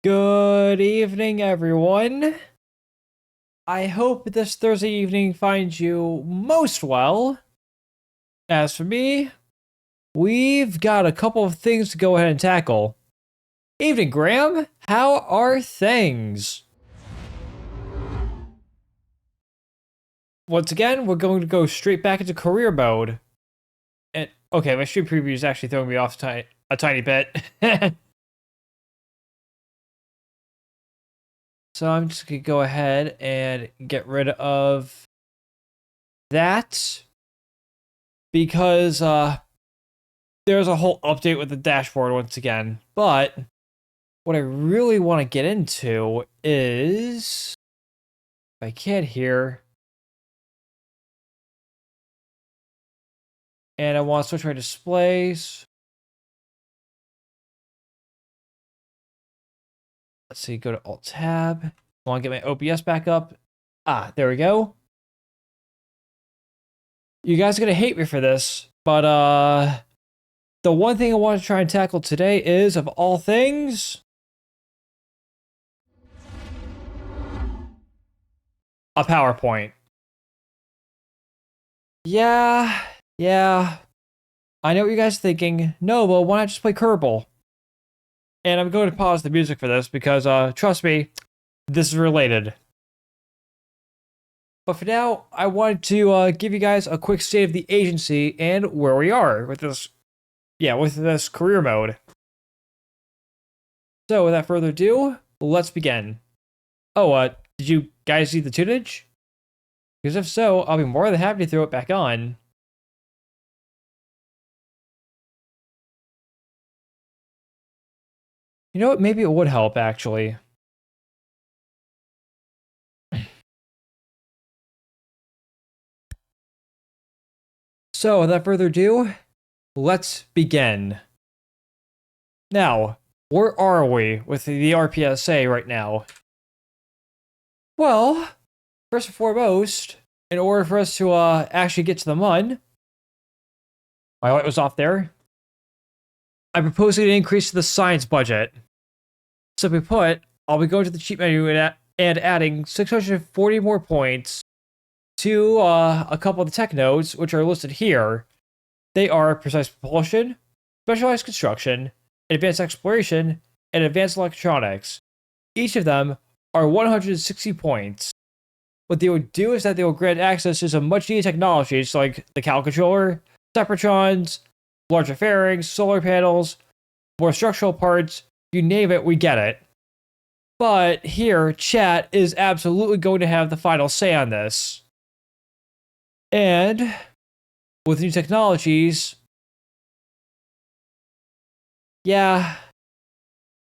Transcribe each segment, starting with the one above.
Good evening, everyone. I hope this Thursday evening finds you most well. As for me, we've got a couple of things to go ahead and tackle. Evening, Graham. How are things? Once again, we're going to go straight back into career mode. And okay, my stream preview is actually throwing me off a tiny bit. So I'm just going to go ahead and get rid of that because there's a whole update with the dashboard once again. But what I really want to get into is, if I can here, and I want to switch my displays. Let's see, go to Alt Tab. I want to get my OBS back up. There we go. You guys are going to hate me for this, but the one thing I want to try and tackle today is, of all things, a PowerPoint. Yeah. I know what you guys are thinking. No, but why not just play Kerbal? And I'm going to pause the music for this because, trust me, this is related. But for now, I wanted to give you guys a quick state of the agency and where we are with this, with this career mode. So without further ado, let's begin. Oh, did you guys see the tunage? Because if so, I'll be more than happy to throw it back on. You know what? Maybe it would help, actually. So, without further ado, let's begin. Now, where are we with the RPSA right now? Well, first and foremost, in order for us to actually get to the MUN, my light was off there, I'm proposing an increase to the science budget. Simply put, I'll be going to the cheat menu and adding 640 more points to a couple of the tech nodes, which are listed here. They are precise propulsion, specialized construction, advanced exploration, and advanced electronics. Each of them are 160 points. What they will do is that they will grant access to some much needed technologies like the Cal controller, separatrons, larger fairings, solar panels, more structural parts. You name it, we get it. But here, chat is absolutely going to have the final say on this. And with new technologies,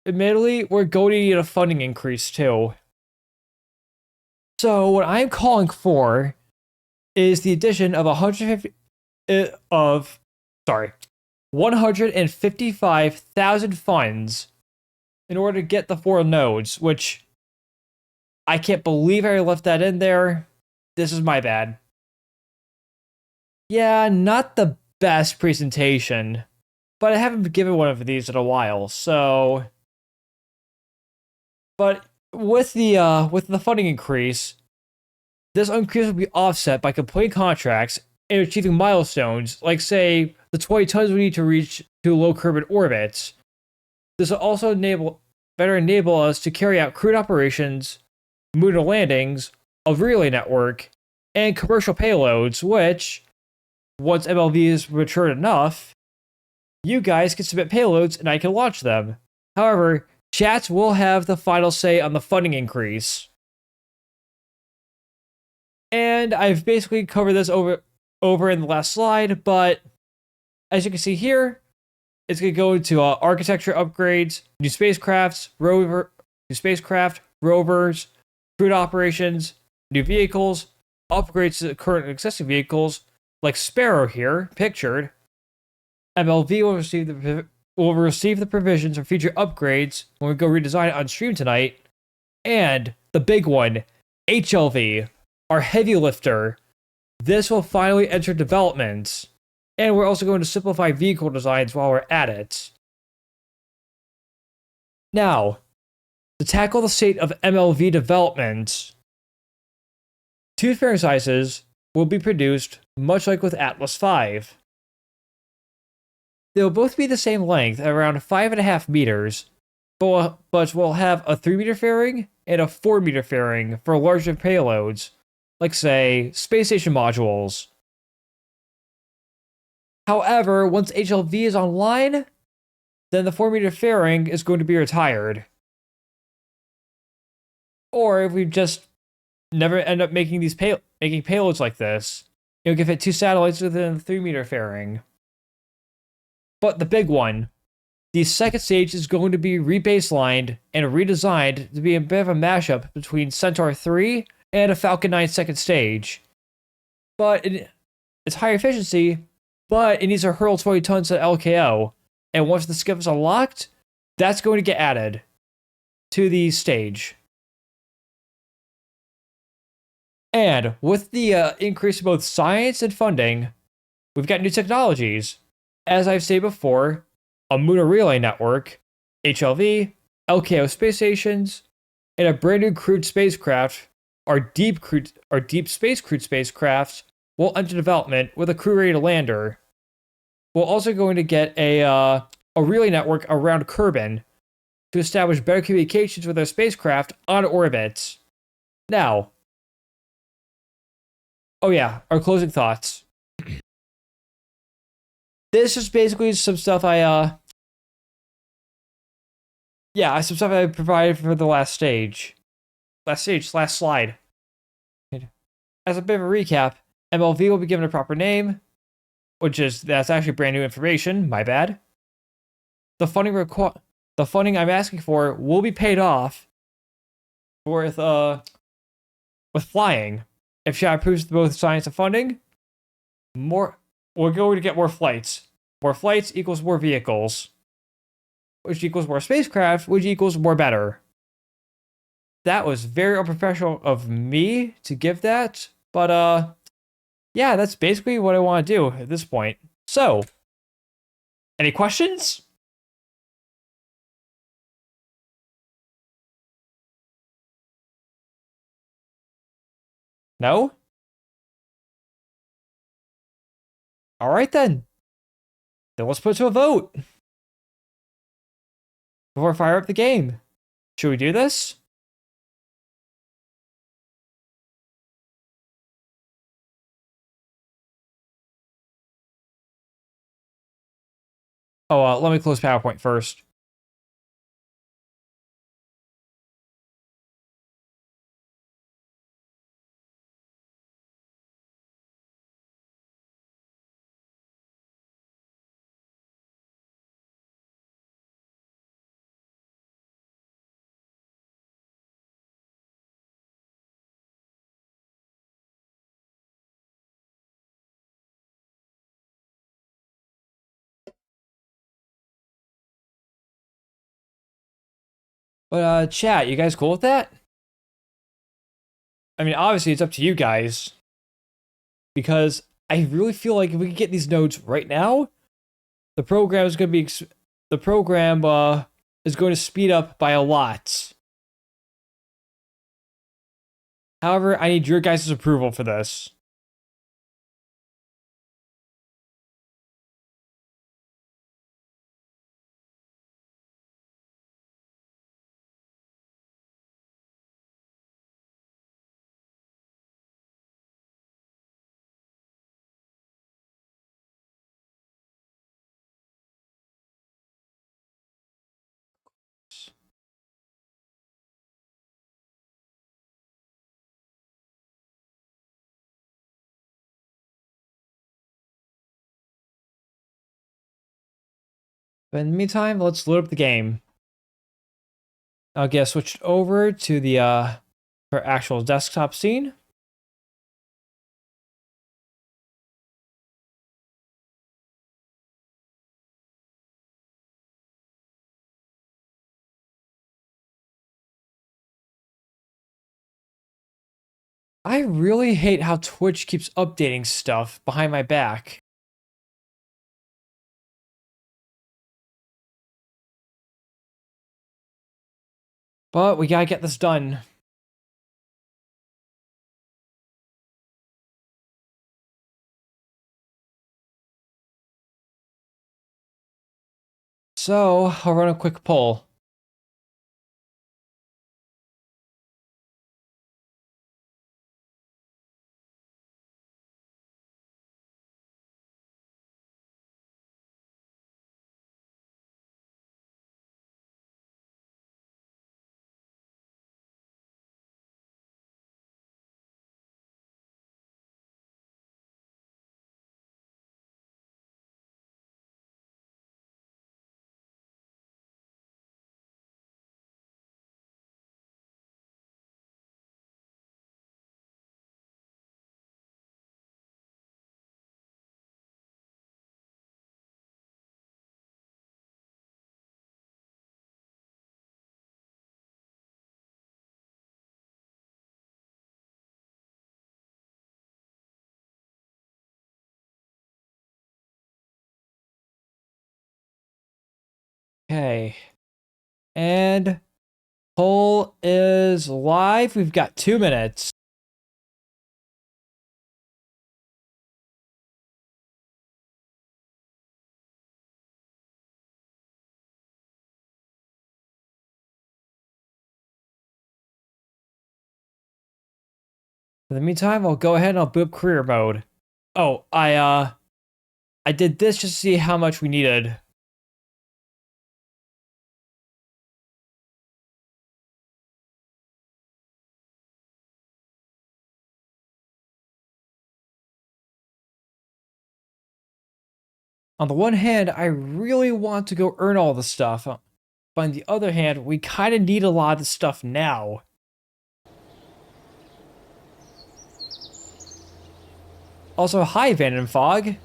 admittedly, we're going to need a funding increase too. So what I'm calling for is the addition of 155,000 funds in order to get the 4 nodes, which I can't believe I left that in there. This is my bad. Yeah, not the best presentation, but I haven't given one of these in a while, so. But with the funding increase, this increase will be offset by completing contracts and achieving milestones, like say the 20 tons we need to reach to low carbon orbits. This will also better enable us to carry out crewed operations, lunar landings, a relay network, and commercial payloads, which, once MLV is matured enough, you guys can submit payloads and I can launch them. However, chats will have the final say on the funding increase. And I've basically covered this over in the last slide, but as you can see here, it's going to go into architecture upgrades, new spacecraft, rovers, crewed operations, new vehicles, upgrades to current existing vehicles, like Sparrow here, pictured. MLV will receive the provisions for future upgrades when we go redesign it on stream tonight. And the big one, HLV, our heavy lifter. This will finally enter development. And we're also going to simplify vehicle designs while we're at it. Now, To tackle the state of MLV development, two fairing sizes will be produced much like with Atlas V. They'll both be the same length, at around 5.5 meters, but we'll have a 3-meter fairing and a 4-meter fairing for larger payloads, like, say, space station modules. However, once HLV is online, then the 4-meter fairing is going to be retired. Or if we just never end up making these making payloads like this, you can fit 2 satellites within the 3-meter fairing. But the big one, the second stage is going to be rebaselined and redesigned to be a bit of a mashup between Centaur 3 and a Falcon 9 second stage. But it's higher efficiency, but it needs to hurl 20 tons of LKO. And once the skip is unlocked, that's going to get added to the stage. And with the increase in both science and funding, we've got new technologies. As I've said before, a lunar relay network, HLV, LKO space stations, and a brand new crewed spacecraft, our deep space crewed spacecraft, will enter development with a crew-ready lander. We're also going to get a relay network around Kerbin to establish better communications with our spacecraft on orbit. Now, oh yeah, our closing thoughts. This is basically some stuff some stuff I provided for the last slide. As a bit of a recap, MLV will be given a proper name, that's actually brand new information, my bad. The funding I'm asking for will be paid off with flying. If Shad approves both science and funding, we're going to get more flights. More flights equals more vehicles, which equals more spacecraft, which equals more better. That was very unprofessional of me to give that, but yeah, that's basically what I want to do at this point. So, any questions? No? All right then. Then let's put it to a vote before I fire up the game. Should we do this? Oh, let me close PowerPoint first. But chat, you guys cool with that? I mean, obviously it's up to you guys, because I really feel like if we can get these nodes right now, the program is going to be is going to speed up by a lot. However, I need your guys' approval for this. But in the meantime, let's load up the game. I'll get switched over to the for actual desktop scene. I really hate how Twitch keeps updating stuff behind my back. But we gotta get this done. So, I'll run a quick poll. Okay. And poll is live. We've got 2 minutes. In the meantime, I'll go ahead and I'll boot up career mode. Oh, I did this just to see how much we needed. On the one hand, I really want to go earn all the stuff. But on the other hand, we kind of need a lot of the stuff now. Also, hi, Van Fog.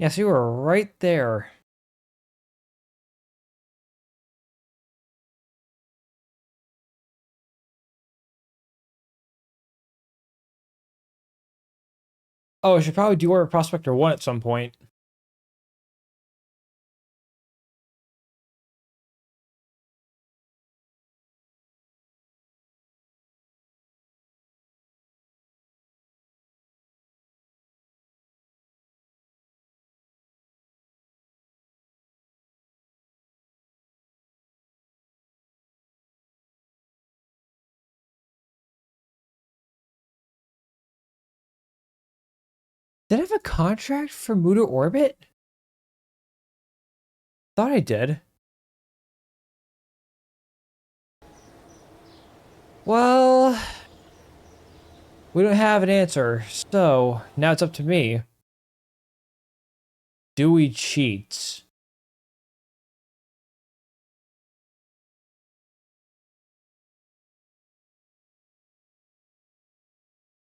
Yes, you were right there. Oh, I should probably do Order Prospector 1 at some point. Did I have a contract for Muda Orbit? Thought I did. Well, we don't have an answer, so now it's up to me. Do we cheat?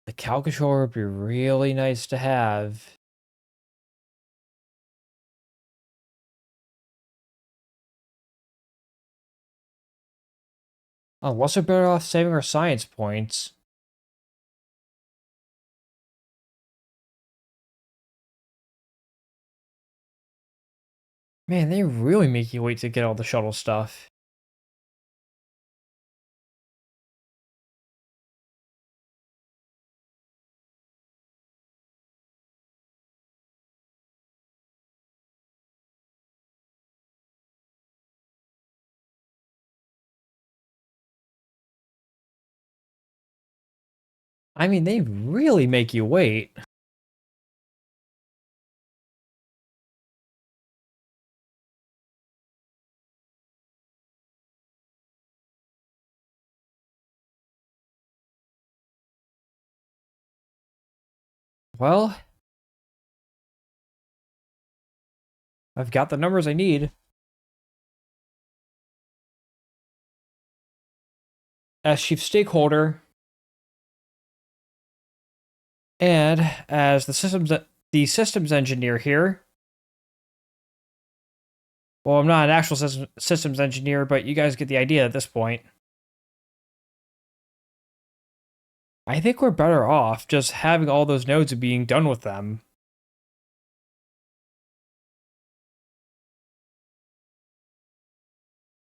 The cow controller would be really nice to have. Unless we're better off saving our science points. Man, they really make you wait to get all the shuttle stuff. I mean, they really make you wait. Well, I've got the numbers I need. As chief stakeholder, and as the systems engineer here, Well, I'm not an actual systems engineer, but you guys get the idea at this point. I think we're better off just having all those nodes and being done with them.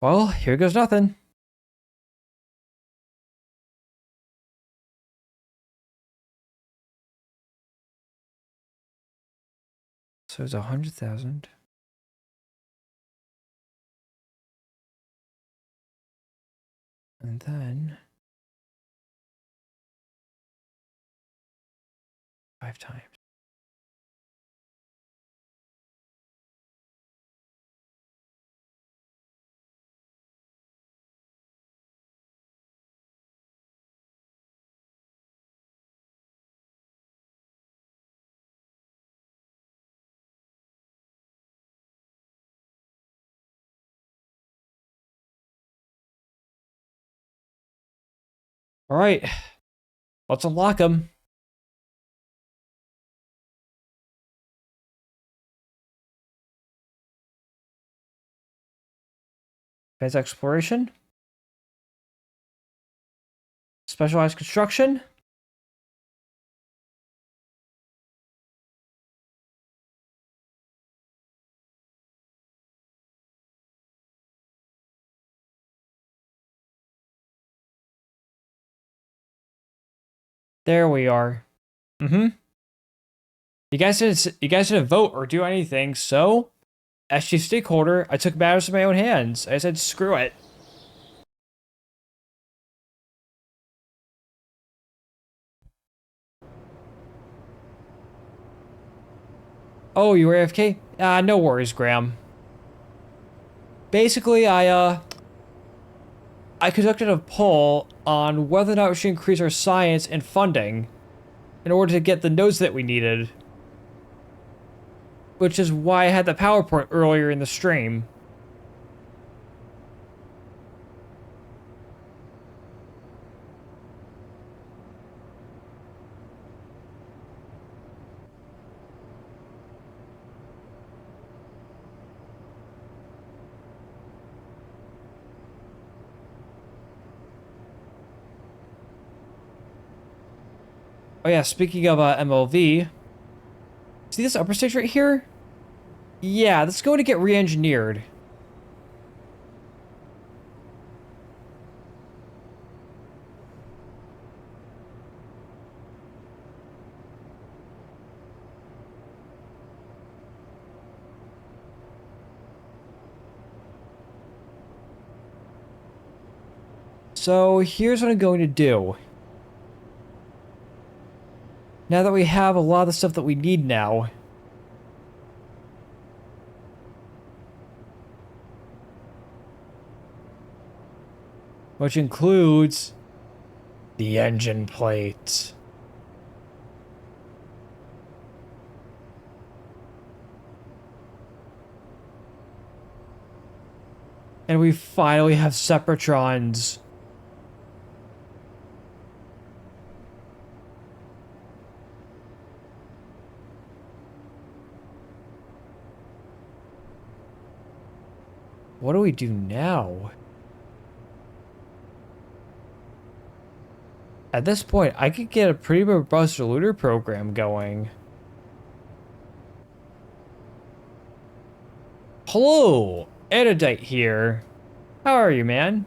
Well, here goes nothing. So it's 100,000. And then 5 times. All right, let's unlock them. Advanced exploration. Specialized construction. There we are. Mm-hmm. You guys didn't vote or do anything, so as chief stakeholder, I took matters in my own hands. I said, screw it. Oh, you were AFK? No worries, Graham. Basically, I conducted a poll on whether or not we should increase our science and funding in order to get the nodes that we needed. Which is why I had the PowerPoint earlier in the stream. Oh yeah, speaking of MLV, see this upper stage right here? Yeah, that's going to get re-engineered. So here's what I'm going to do. Now that we have a lot of the stuff that we need now, which includes the engine plate. And we finally have Separatrons. What do we do now? At this point, I could get a pretty robust looter program going. Hello, Erudite here. How are you, man?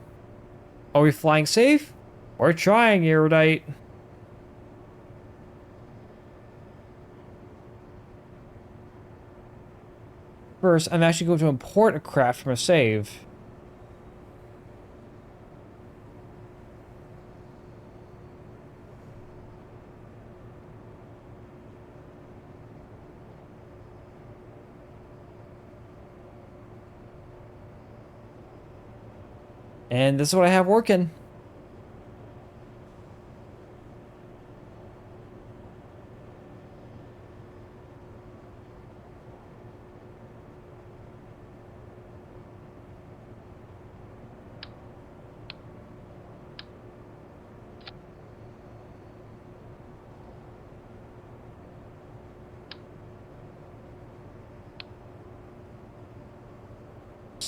Are we flying safe? We're trying, Erudite. First, I'm actually going to import a craft from a save. And this is what I have working.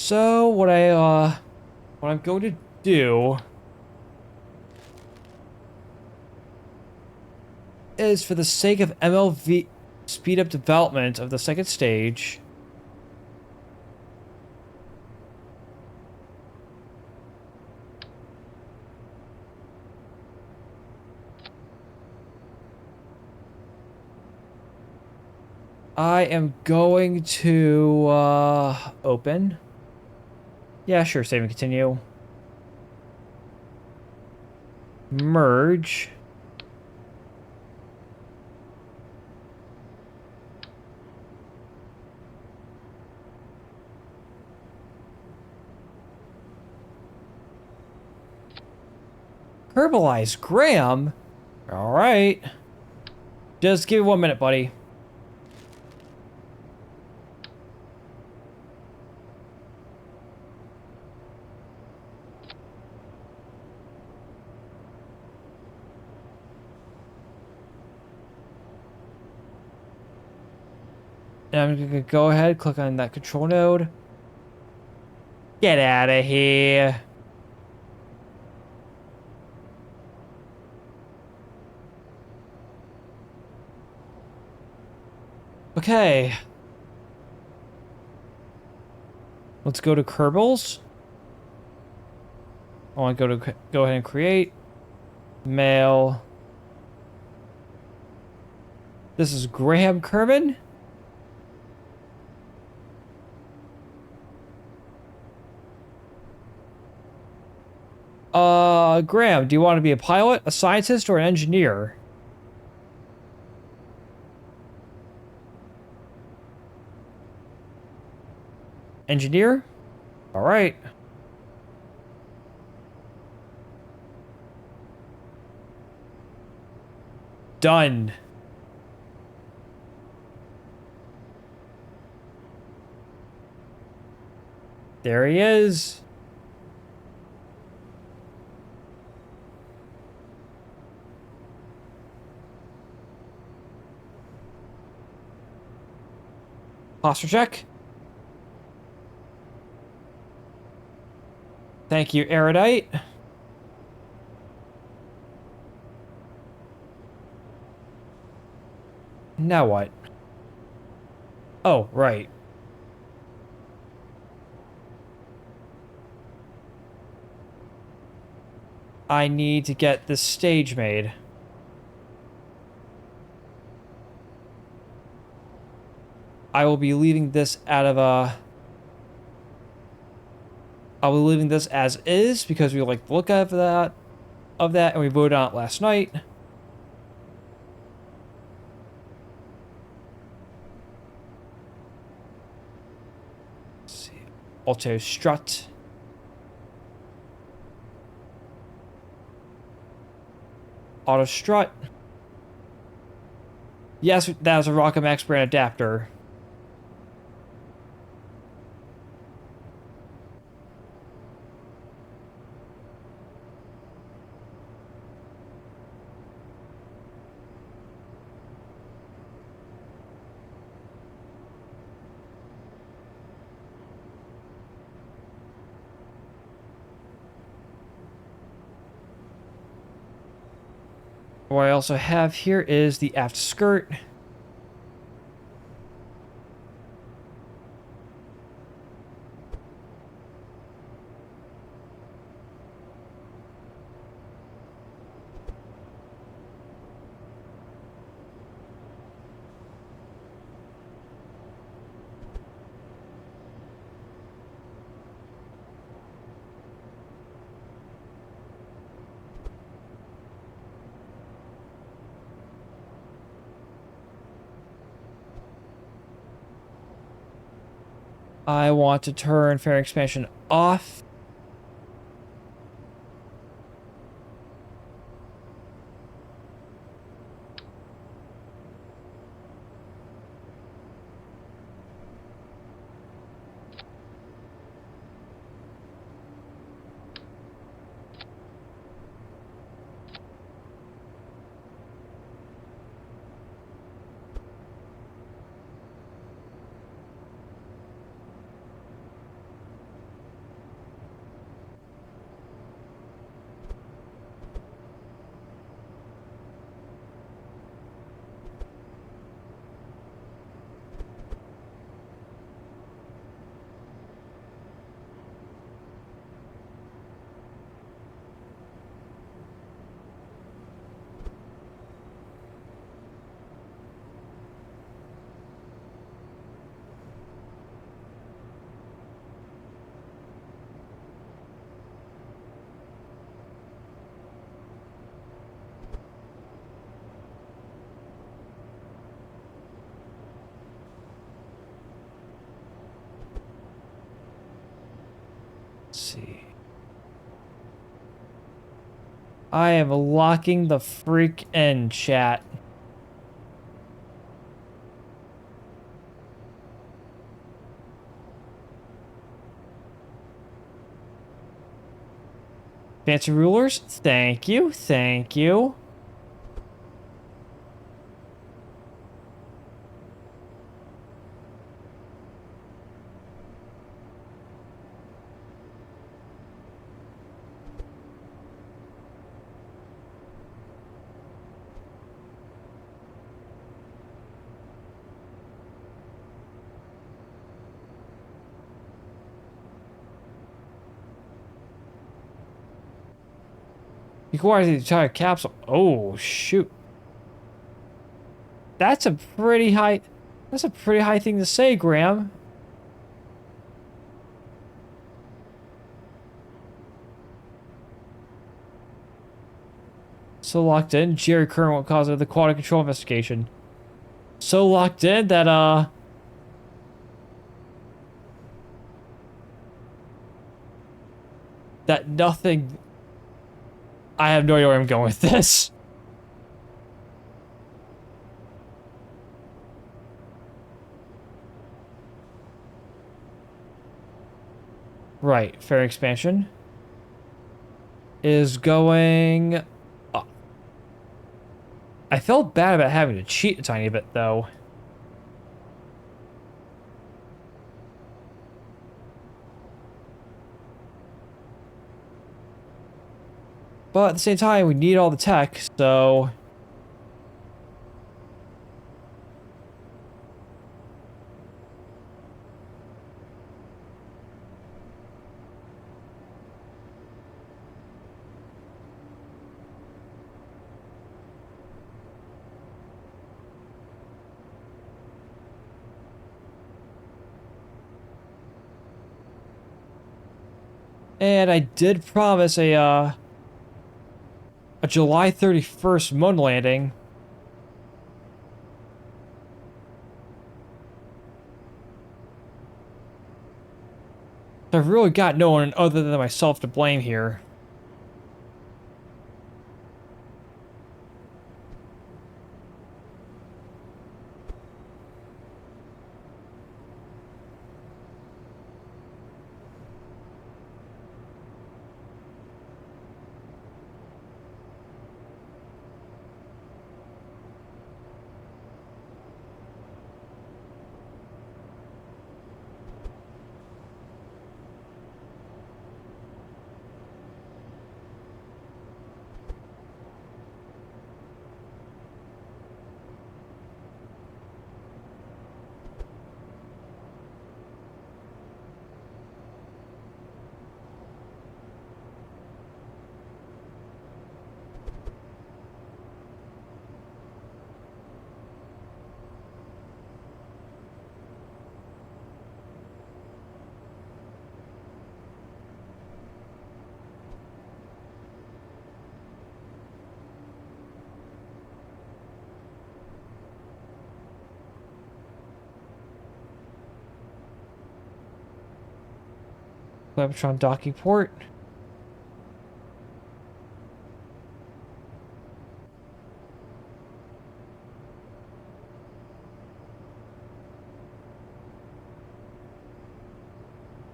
So what I'm going to do is, for the sake of MLV speed up development of the second stage, I am going to open. Yeah, sure, save and continue. Merge. Herbalize Graham? All right. Just give me 1 minute, buddy. And I'm going to go ahead, click on that control node. Get out of here. Okay. Let's go to Kerbals. I want to go ahead and create mail. This is Graham Kerman. Graham, do you want to be a pilot, a scientist, or an engineer? Engineer? All right. Done. There he is. Posture check. Thank you, Erudite. Now what? Oh, right. I need to get this stage made. I will be leaving this out of I'll be leaving this as is because we like the look of that, and we voted on it last night. Let's see. Auto strut. Auto strut. Yes, that was a Rocket Max brand adapter. What I also have here is the aft skirt. I want to turn fairing expansion off. see. I am locking the freak in, chat. Fancy rulers? Thank you, thank you. You can wire the entire capsule. Oh, shoot. That's a pretty high... That's a pretty high thing to say, Graham. So locked in, Jerry Kern won't cause the quality control investigation. So locked in that, that nothing... I have no idea where I'm going with this. Right, fair expansion is going up. I felt bad about having to cheat a tiny bit, though. But at the same time, we need all the tech, so... And I did promise a July 31st moon landing. I've really got no one other than myself to blame here. Cybertron docking port.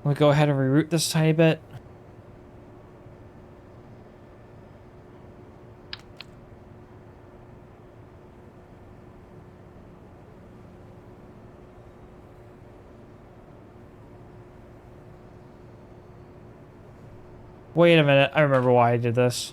We'll go ahead and reroute this tiny bit. Wait a minute, I remember why I did this.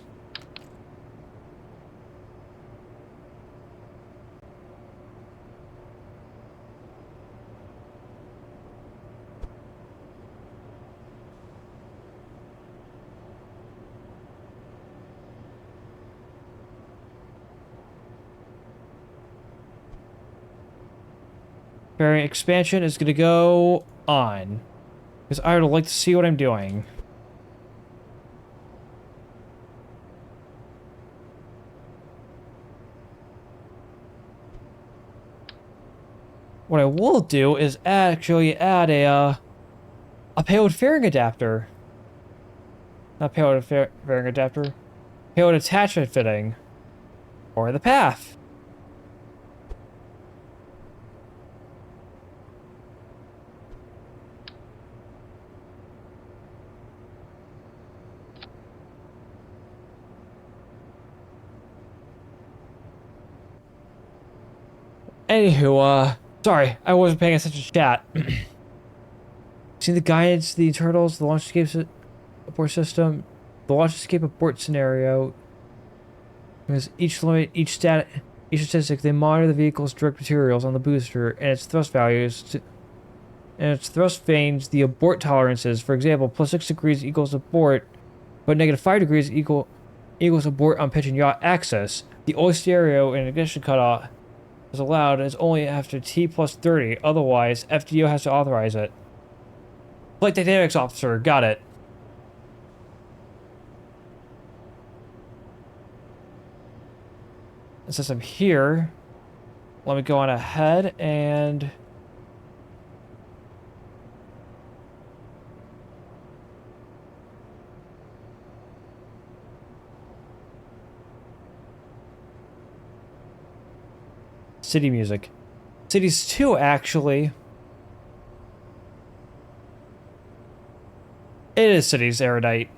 Variant expansion is going to go on. Because I would like to see what I'm doing. What I will do is actually add a payload fairing adapter. Not payload fairing adapter. Payload attachment fitting. Or the path. Anywho, sorry, I wasn't paying attention to chat. See the guidance, the internals, the launch escape abort system, the launch escape abort scenario. Because each limit, each statistic, they monitor the vehicle's direct materials on the booster and its thrust values, and its thrust vanes, the abort tolerances. For example, plus 6 degrees equals abort, but negative 5 degrees equals abort on pitch and yaw axis. The only stereo and ignition cutoff is allowed is only after T plus 30. Otherwise, FDO has to authorize it. Flight dynamics officer, got it. And since I'm here, let me go on ahead and city music. Cities 2, actually. It is Cities Erudite.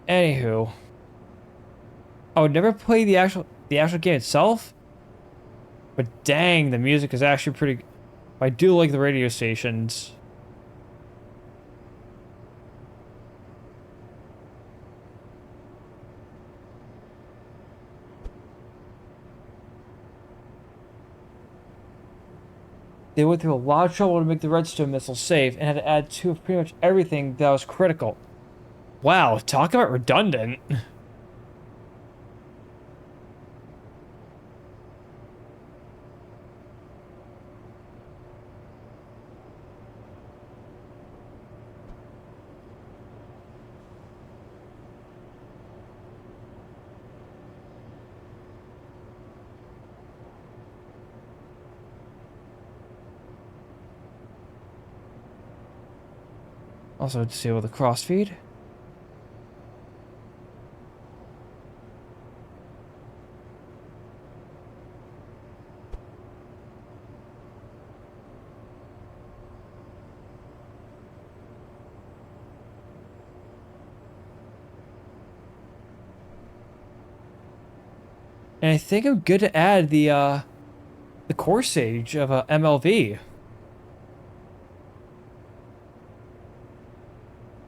Anywho, I would never play the actual game itself, but dang, the music is actually pretty. I do like the radio stations. They went through a lot of trouble to make the Redstone missile safe and had to add to pretty much everything that was critical. Wow, talk about redundant. Also disable the crossfeed. And I think I'm good to add the core sage of MLV.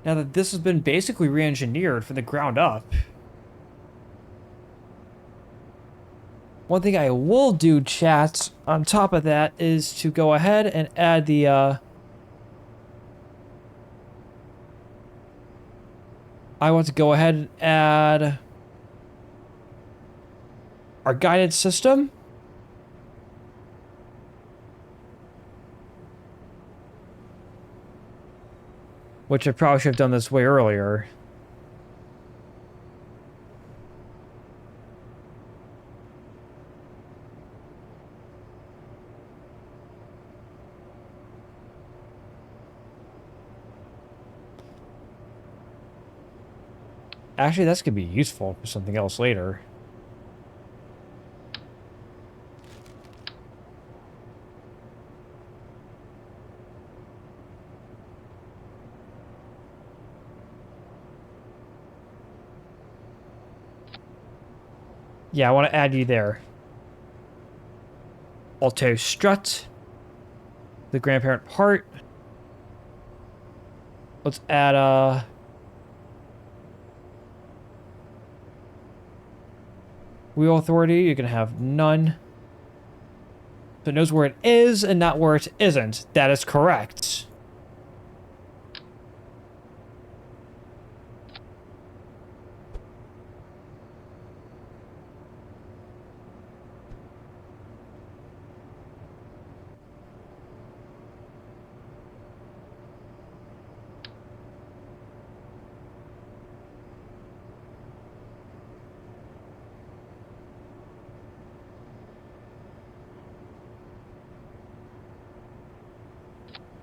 Now that this has been basically re-engineered from the ground up. One thing I will do, chat, on top of that is to go ahead and add the I want to go ahead and add our guidance system. Which I probably should have done this way earlier. Actually, that's going to be useful for something else later. Yeah, I want to add you there. Alto strut. The grandparent part. Let's add wheel authority. You're gonna have none. So it knows where it is and not where it isn't. That is correct.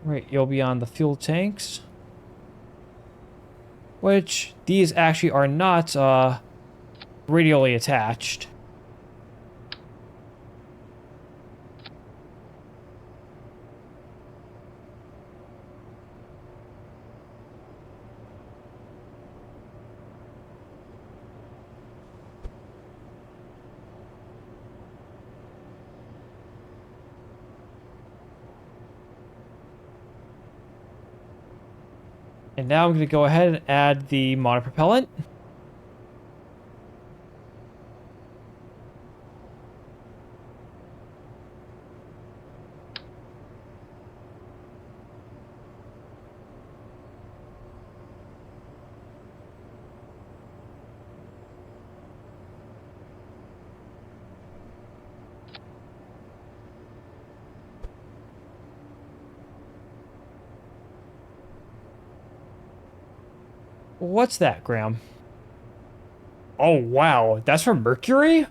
Right, you'll be on the fuel tanks. Which, these actually are not, radially attached. And now I'm going to go ahead and add the monopropellant. What's that, Graham? Oh, wow. That's from Mercury?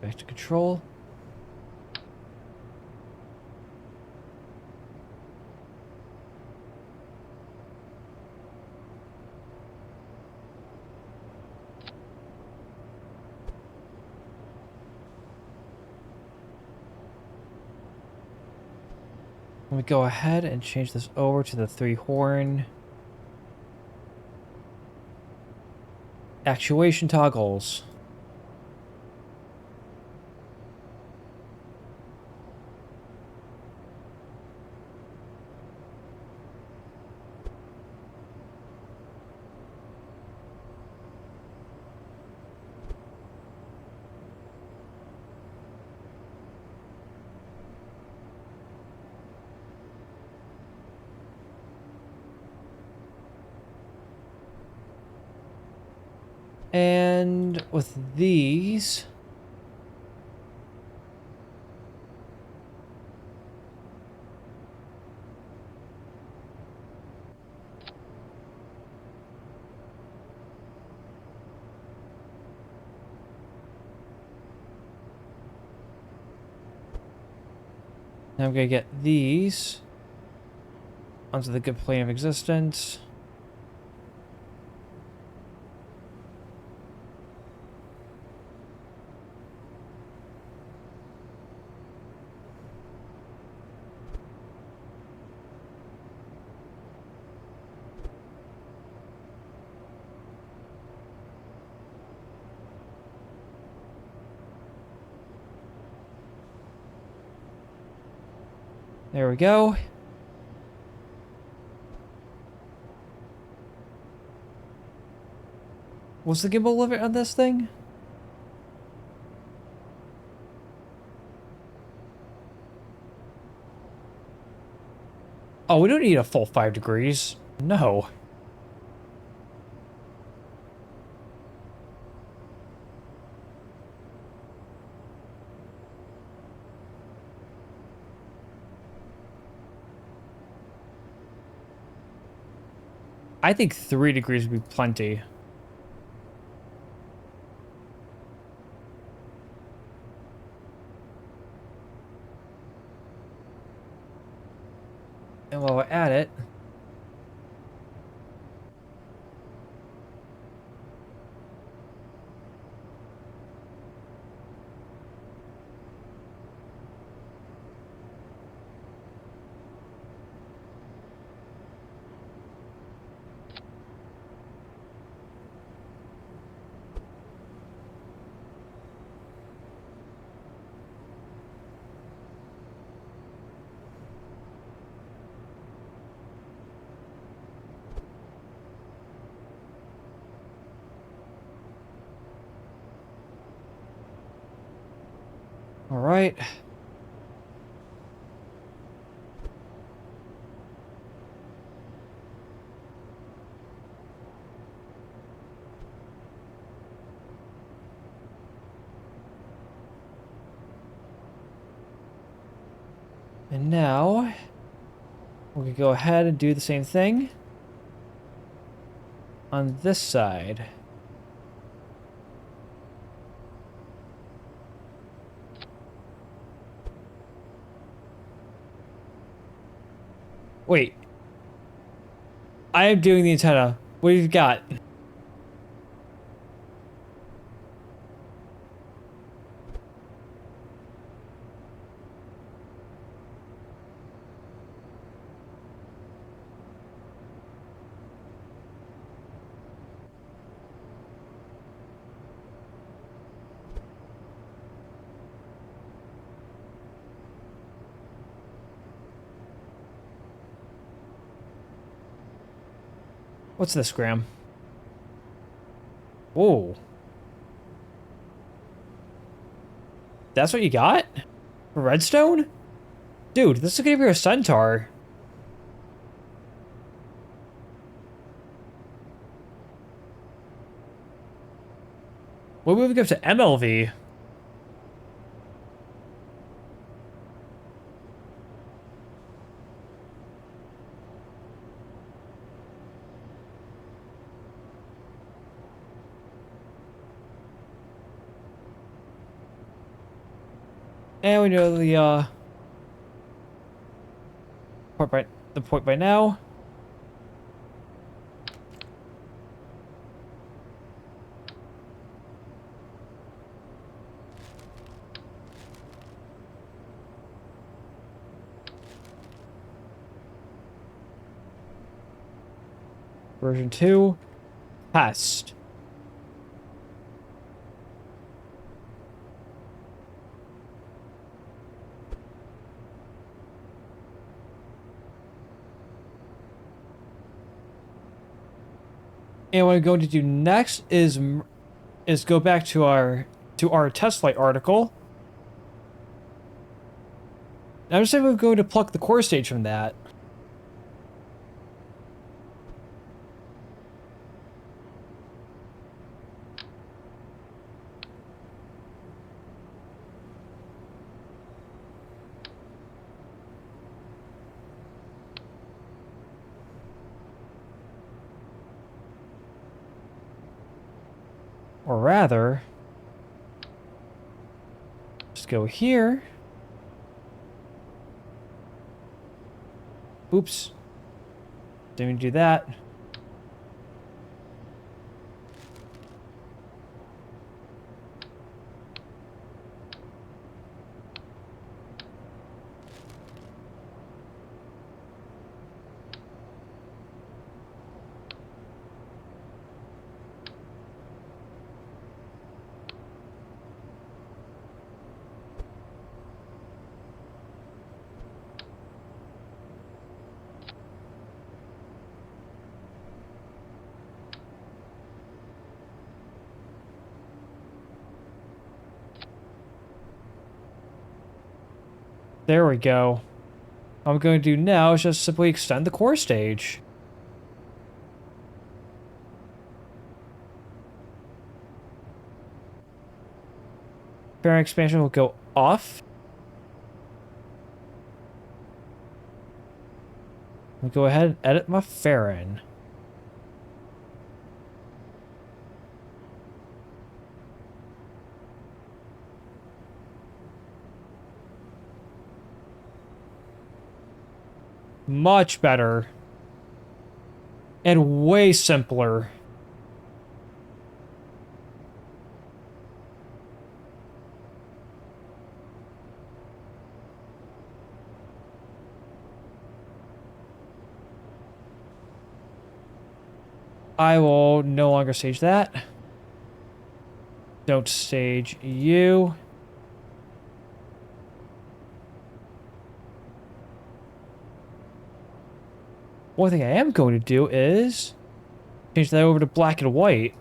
Back to control. Let me go ahead and change this over to the 3-horn actuation toggles. And with these, now I'm going to get these onto the good plane of existence. There we go. What's the gimbal limit on this thing? Oh, we don't need a full 5 degrees. No. I think 3 degrees would be plenty. And while we're at it, all right. And now we can go ahead and do the same thing on this side. Wait. I am doing the antenna. What have you got? What's this, Graham? Whoa. That's what you got? For redstone? Dude, this is gonna be a centaur. We're moving up to MLV. And we know the point by now. Version 2. Test. And what I'm going to do next is go back to our test flight article. I'm just going to pluck the core stage from that. Or rather, just go here. Oops. Didn't do that. There we go. All I'm going to do now is just simply extend the core stage. Fairing expansion will go off. I'll go ahead and edit my fairing. Much better. And way simpler. I will no longer stage that. Don't stage you. One thing I am going to do is change that over to black and white.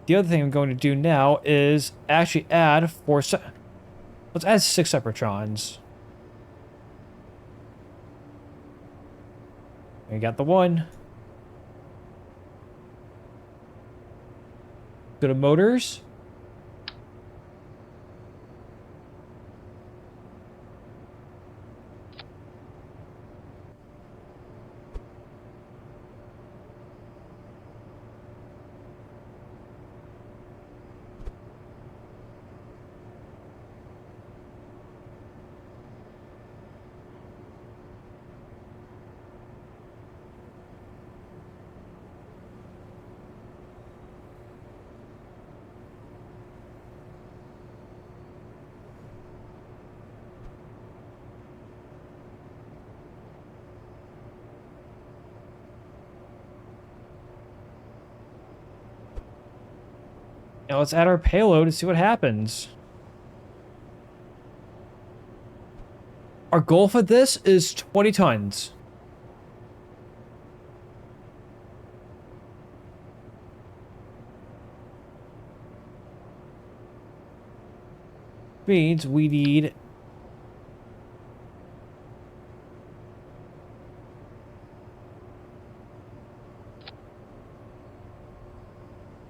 The other thing I'm going to do now is actually add let's add 6 Cybertrons. We got the 1. Go to motors. Now let's add our payload and see what happens. Our goal for this is 20 tons. Means we need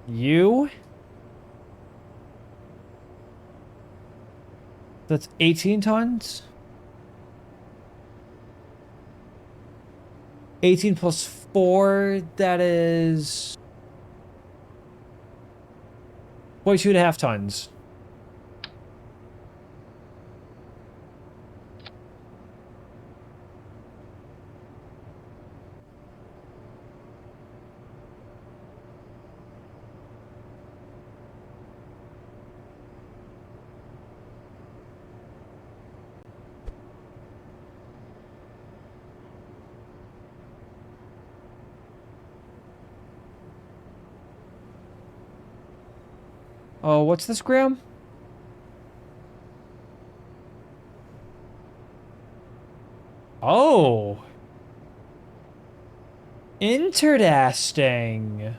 you. That's 18 tons. 18 plus 4, that is 22.5 tons. Oh, what's this, Graham? Oh. Interesting.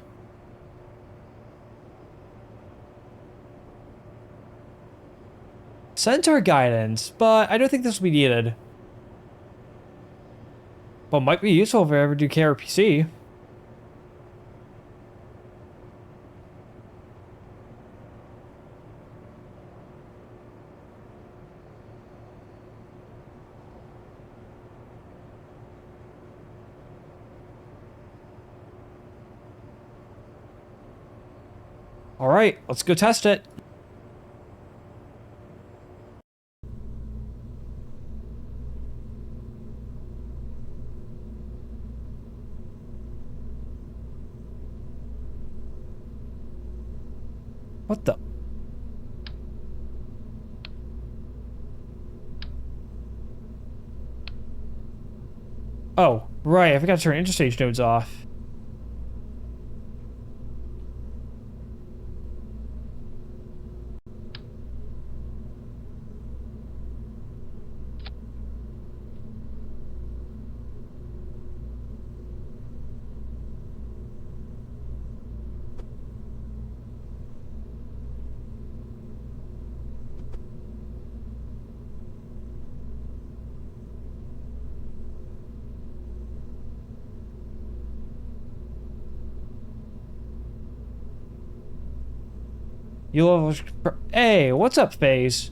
Centaur guidance, but I don't think this will be needed. But might be useful if I ever do KRPC. All right, let's go test it. What the? Oh, right, I forgot to turn interstage nodes off. You'll. Hey, what's up, FaZe?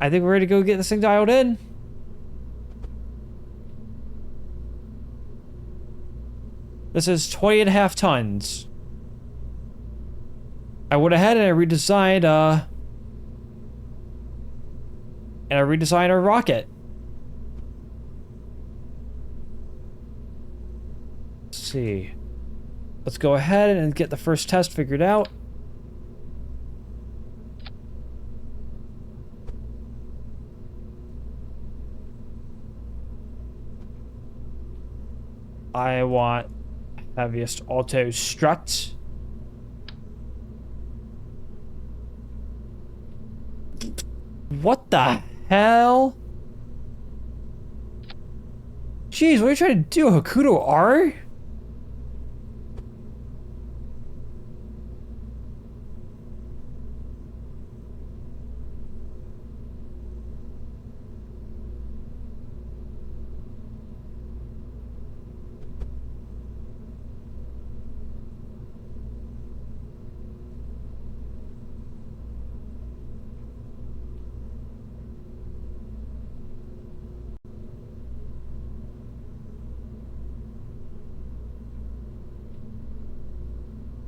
I think we're ready to go get this thing dialed in. This is 20.5 tons. I went ahead and I redesigned, our rocket. Let's see. Let's go ahead and get the first test figured out. I want heaviest auto strut. What the hell? Jeez, what are you trying to do, Hakuto R?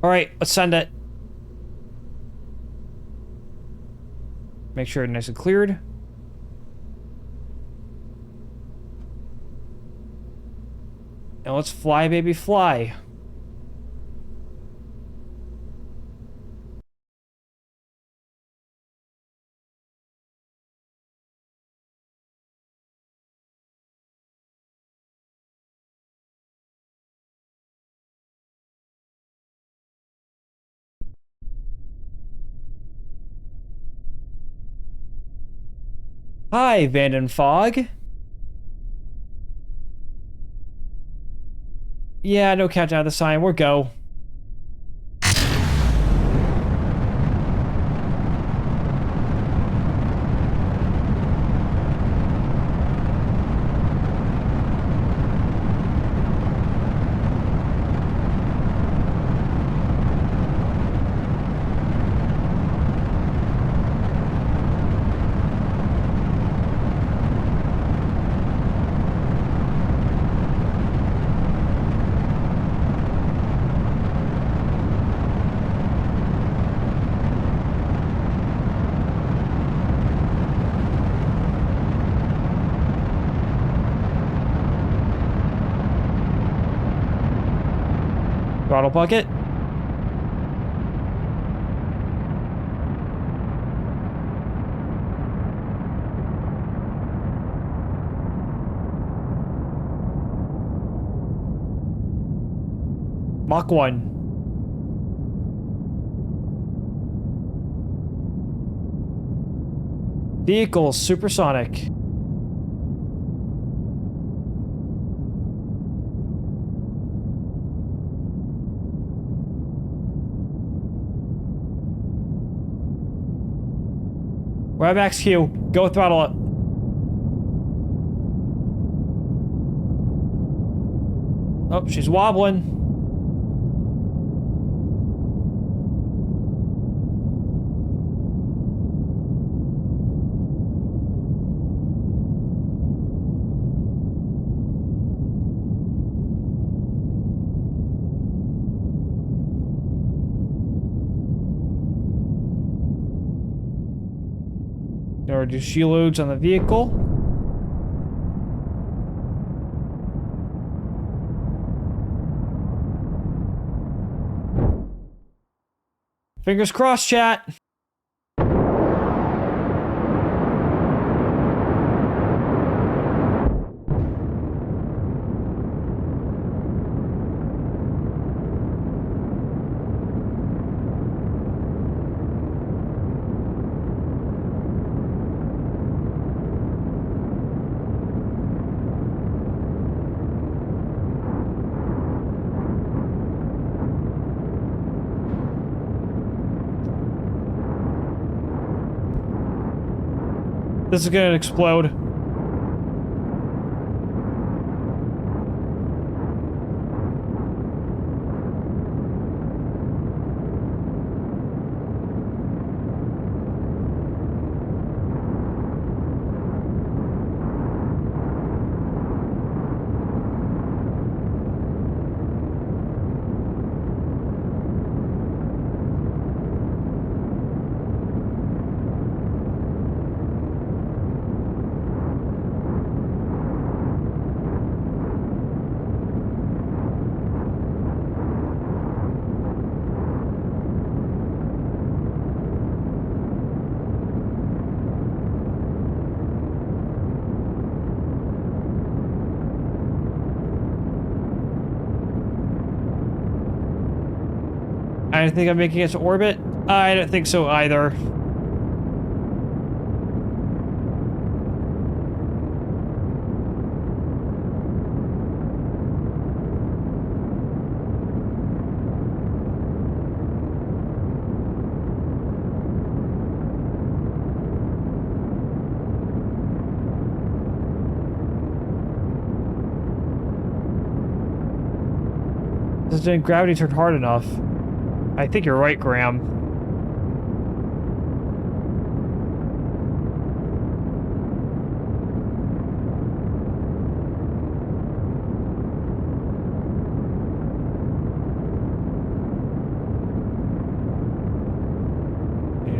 All right, let's send it. Make sure it's nice and cleared. And let's fly, baby, fly. Hi, Vanden Fog. Yeah, no countdown of the sign. We're go. Throttle bucket. Mach 1. Vehicle supersonic. We're at max Q. Go throttle up. Oh, she's wobbling. Or do she loads on the vehicle? Fingers crossed, chat. This is gonna explode. I don't think I'm making it to orbit. I don't think so either. Didn't gravity turn hard enough? I think you're right, Graham.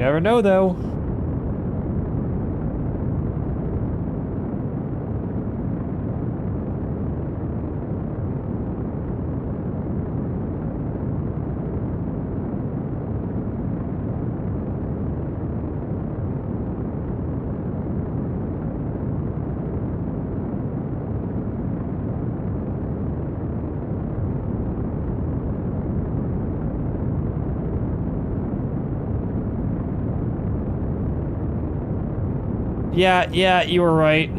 never know, though. Yeah, you were right.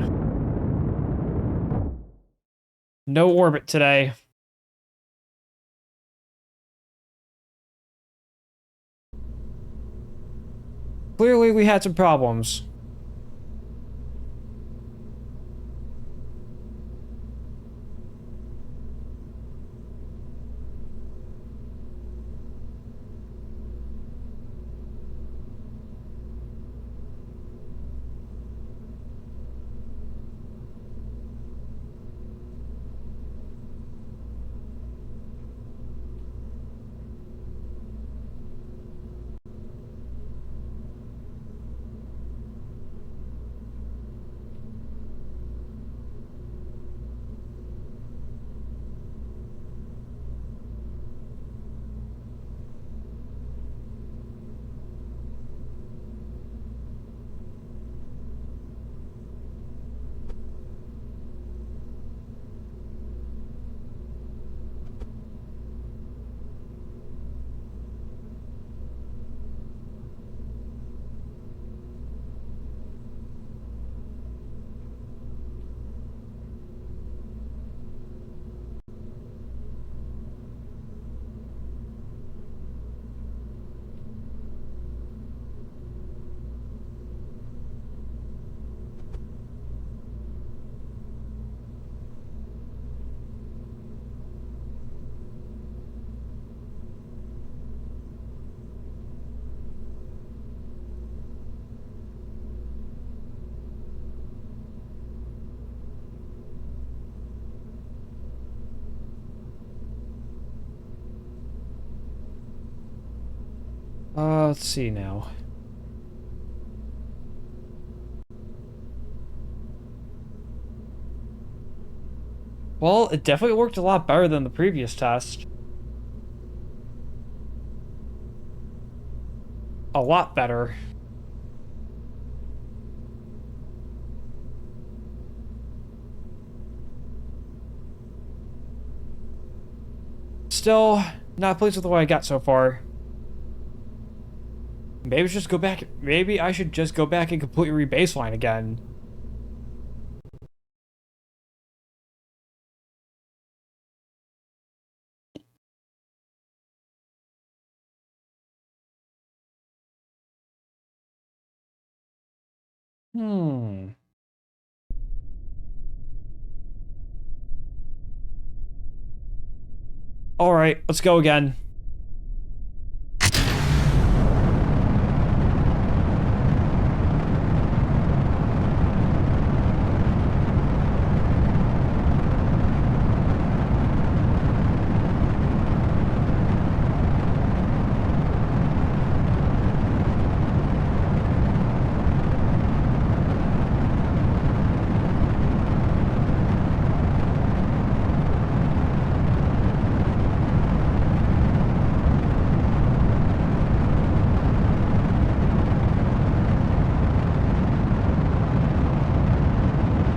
No orbit today. Clearly, we had some problems. Let's see now. Well, it definitely worked a lot better than the previous test. A lot better. Still, not pleased with what I got so far. Maybe just go back. Maybe I should just go back and completely re-baseline again. Hmm. All right, let's go again.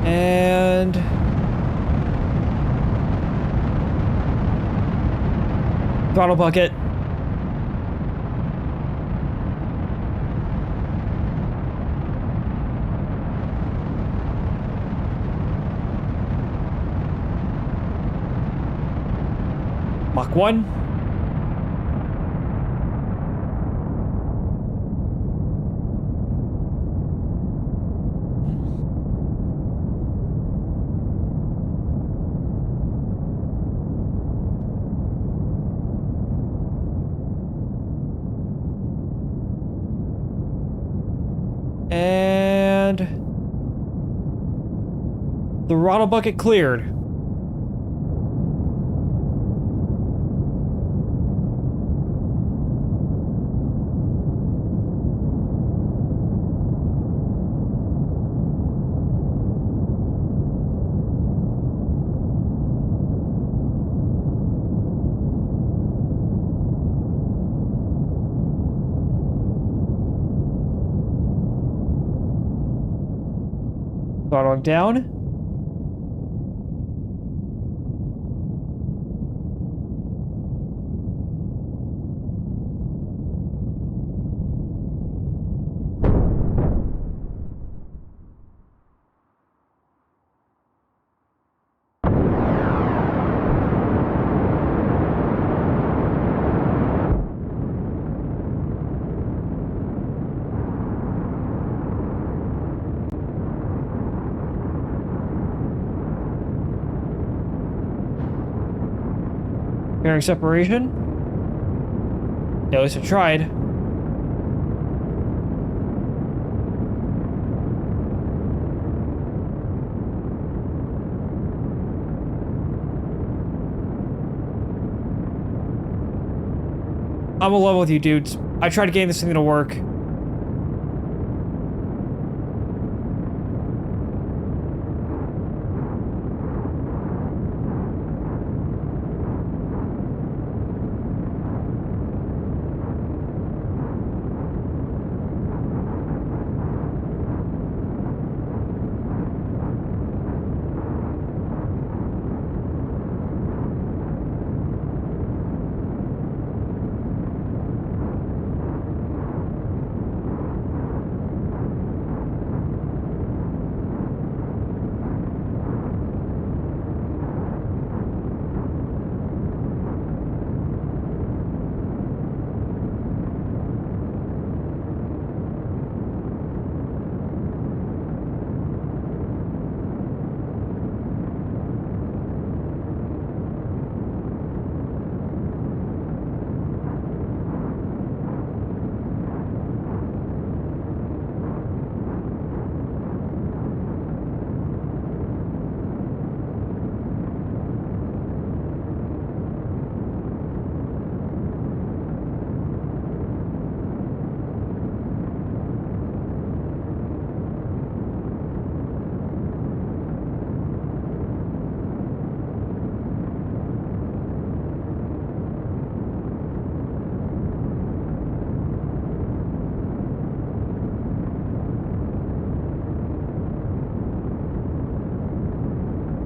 And throttle bucket. Mach 1. And the throttle bucket cleared. Throttling down. Fairing separation. Yeah, at least I tried. I'm in love with you, dudes. I tried getting this thing to work.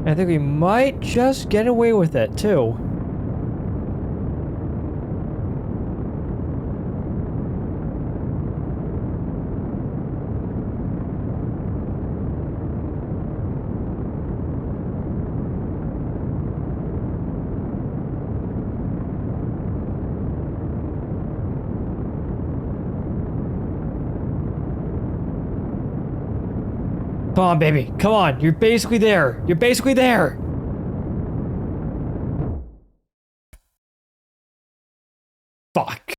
I think we might just get away with it, too. Come on, baby. Come on. You're basically there. You're basically there. Fuck.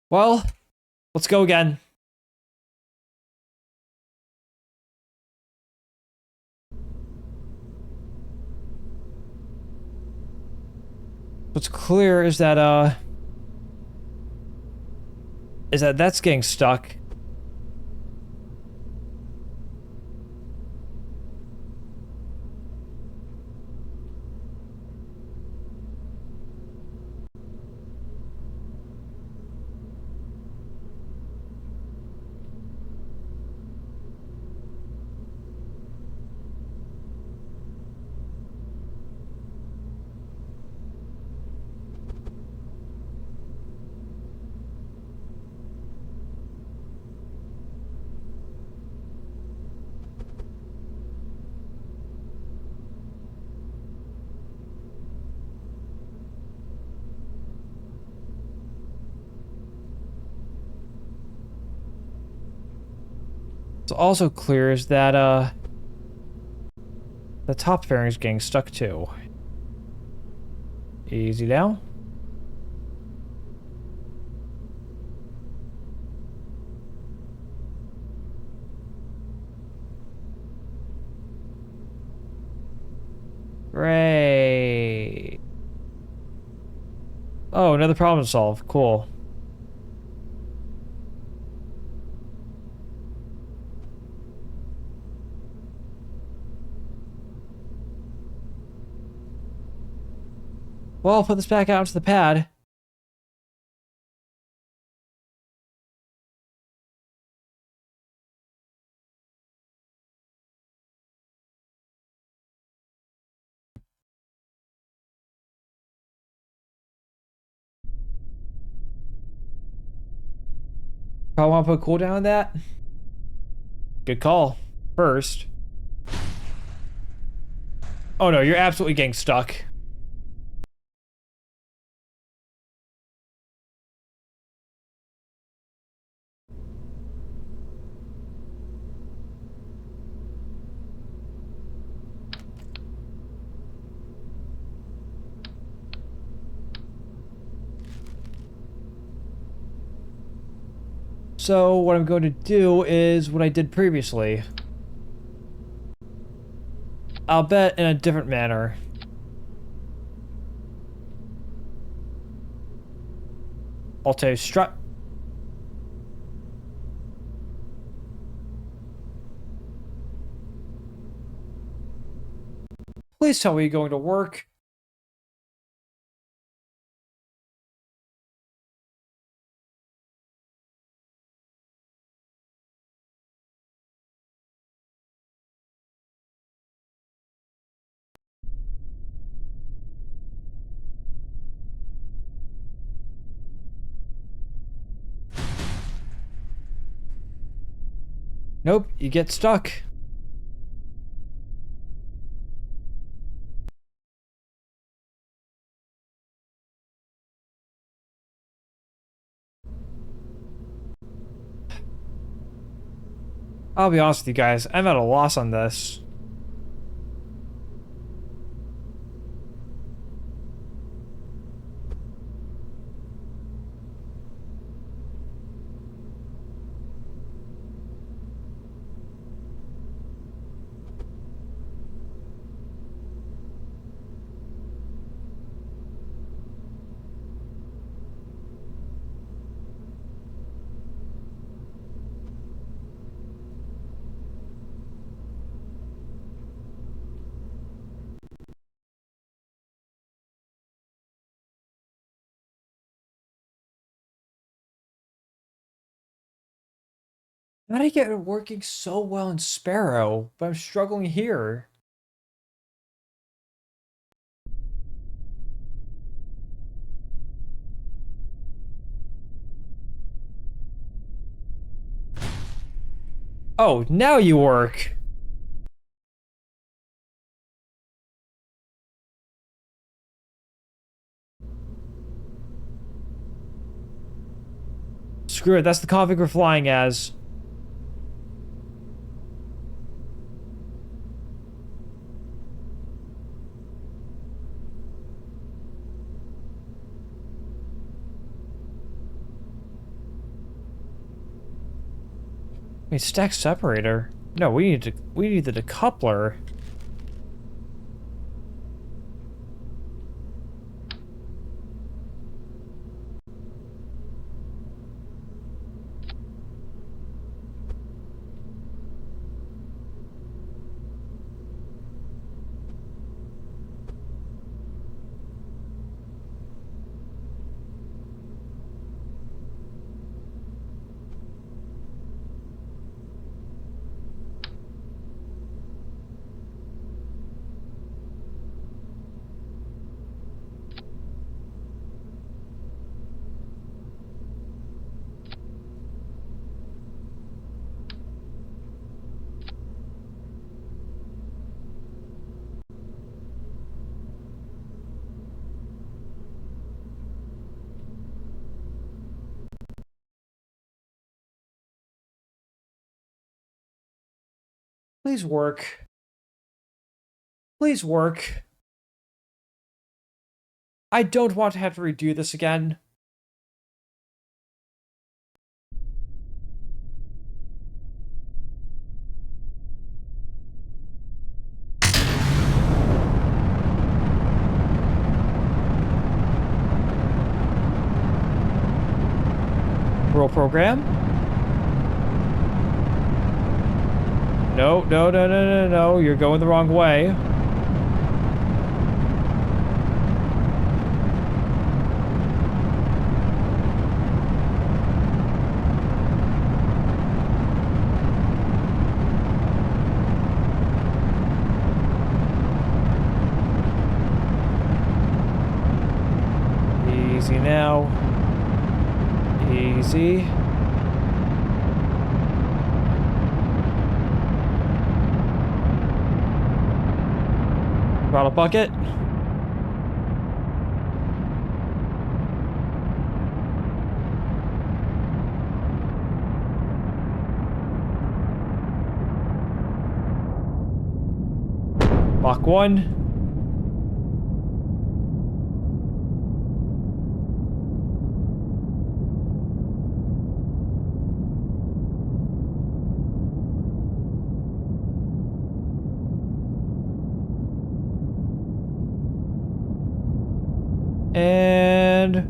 Well, let's go again. What's clear is that that's getting stuck. What's also clear is that the top fairing is getting stuck too. Easy now. Great. Oh, another problem solved. Cool. Well, I'll put this back out onto the pad. Probably want to put cooldown on that. Good call. First. Oh no, you're absolutely getting stuck. So what I'm going to do is what I did previously. I'll bet in a different manner. I'll tell you strut. Please tell me you're going to work. Nope, you get stuck. I'll be honest with you guys, I'm at a loss on this. How did I get it working so well in Sparrow, but I'm struggling here? Oh, now you work. Screw it, that's the config we're flying as. Wait, stack separator? No, we need the decoupler. Please work. Please work. I don't want to have to redo this again. Roll program. No, no, no, no, no, no. You're going the wrong way. Easy now. Easy. Throttle bucket. Mach 1. And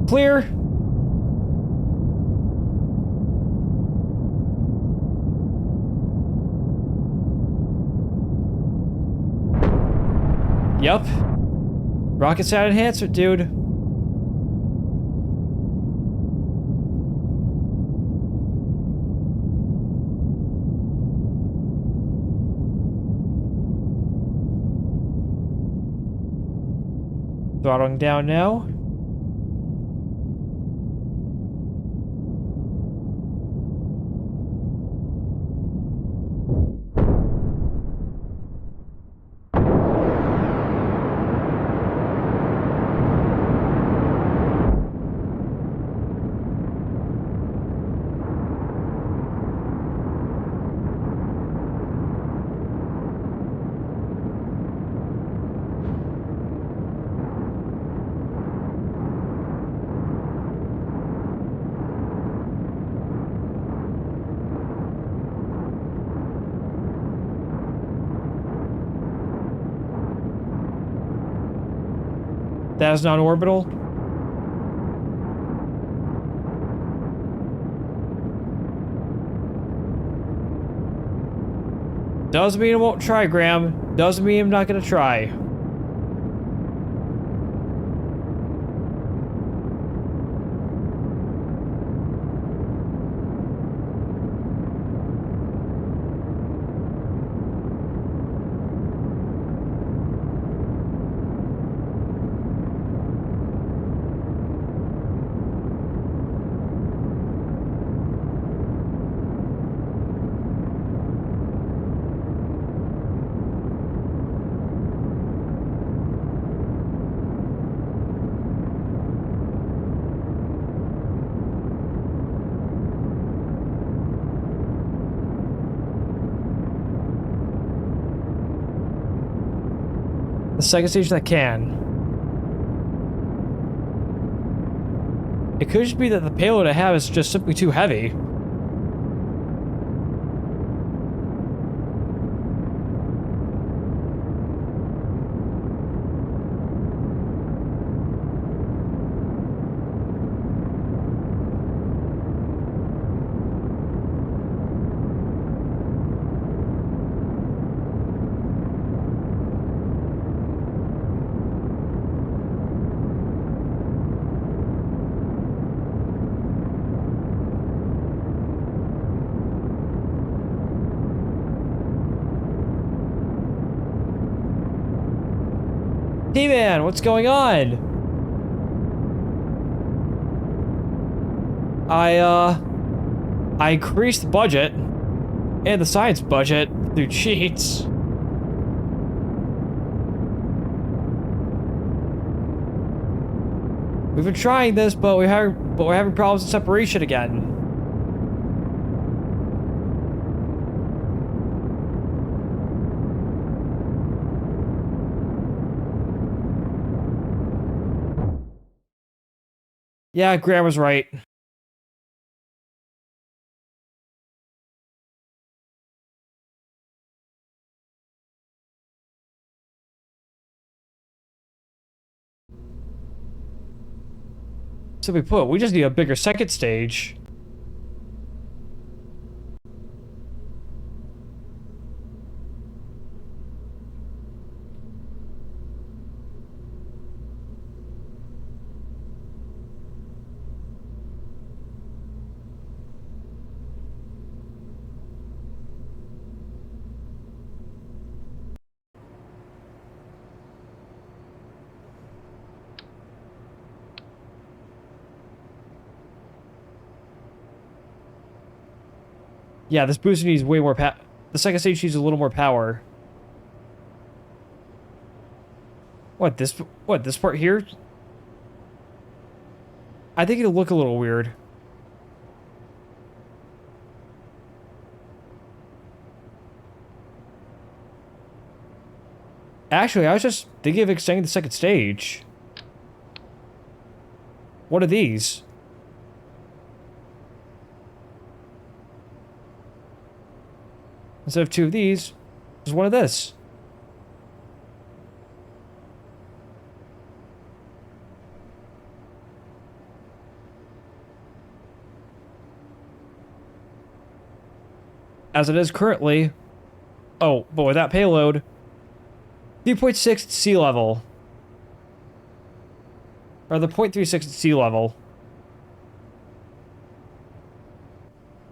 clear. Yup. Rocket sat enhancer, dude. Throttling down now. That is non-orbital. Doesn't mean I won't try, Graham. Doesn't mean I'm not gonna try. The second stage that can. It could just be that the payload I have is just simply too heavy. T-Man, what's going on? I increased the budget and the science budget through cheats. We've been trying this, but we're having problems with separation again. Yeah, Graham was right. Simply put, we just need a bigger second stage. Yeah, this booster needs way more power. The second stage needs a little more power. What, this part here? I think it'll look a little weird. Actually, I was just thinking of extending the second stage. What are these? Instead of two of these, there's one of this. As it is currently. Oh, but without payload. 3.6 at sea level. Or the 0.36 at sea level.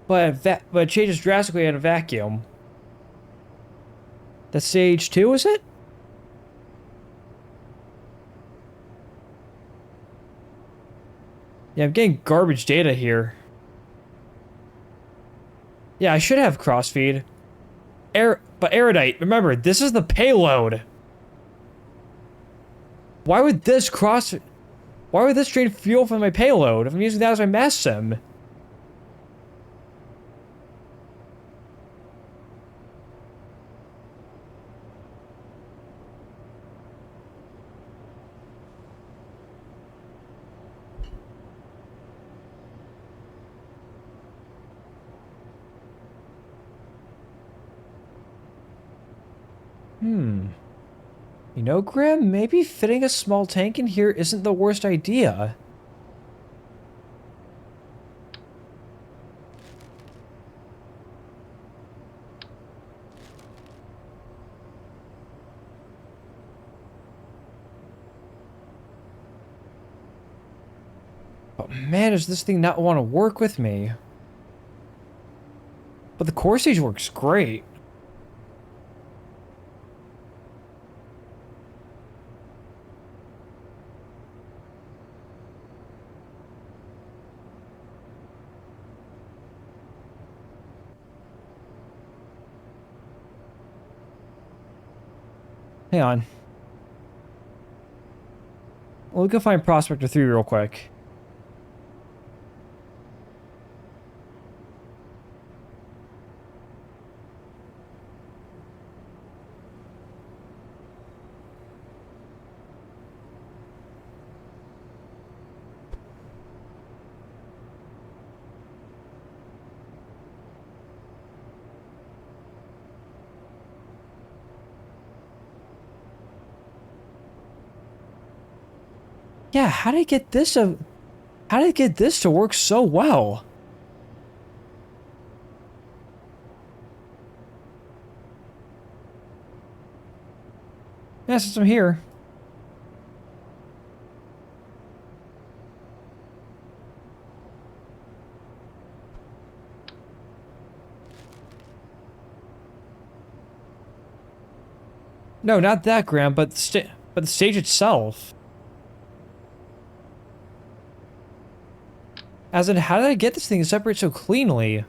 But it changes drastically in a vacuum. That's stage 2, is it? Yeah, I'm getting garbage data here. Yeah, I should have crossfeed. But Erudite, remember, this is the payload. Why would this drain fuel from my payload if I'm using that as my mass sim? You know, Grim, maybe fitting a small tank in here isn't the worst idea. But man, does this thing not want to work with me? But the core stage works great. Hang on. Well, we can find Prospector 3 real quick. Yeah, how did it get this to work so well? Yeah, since I'm here. No, not that, Graham, but the stage itself. As in, how did I get this thing to separate so cleanly?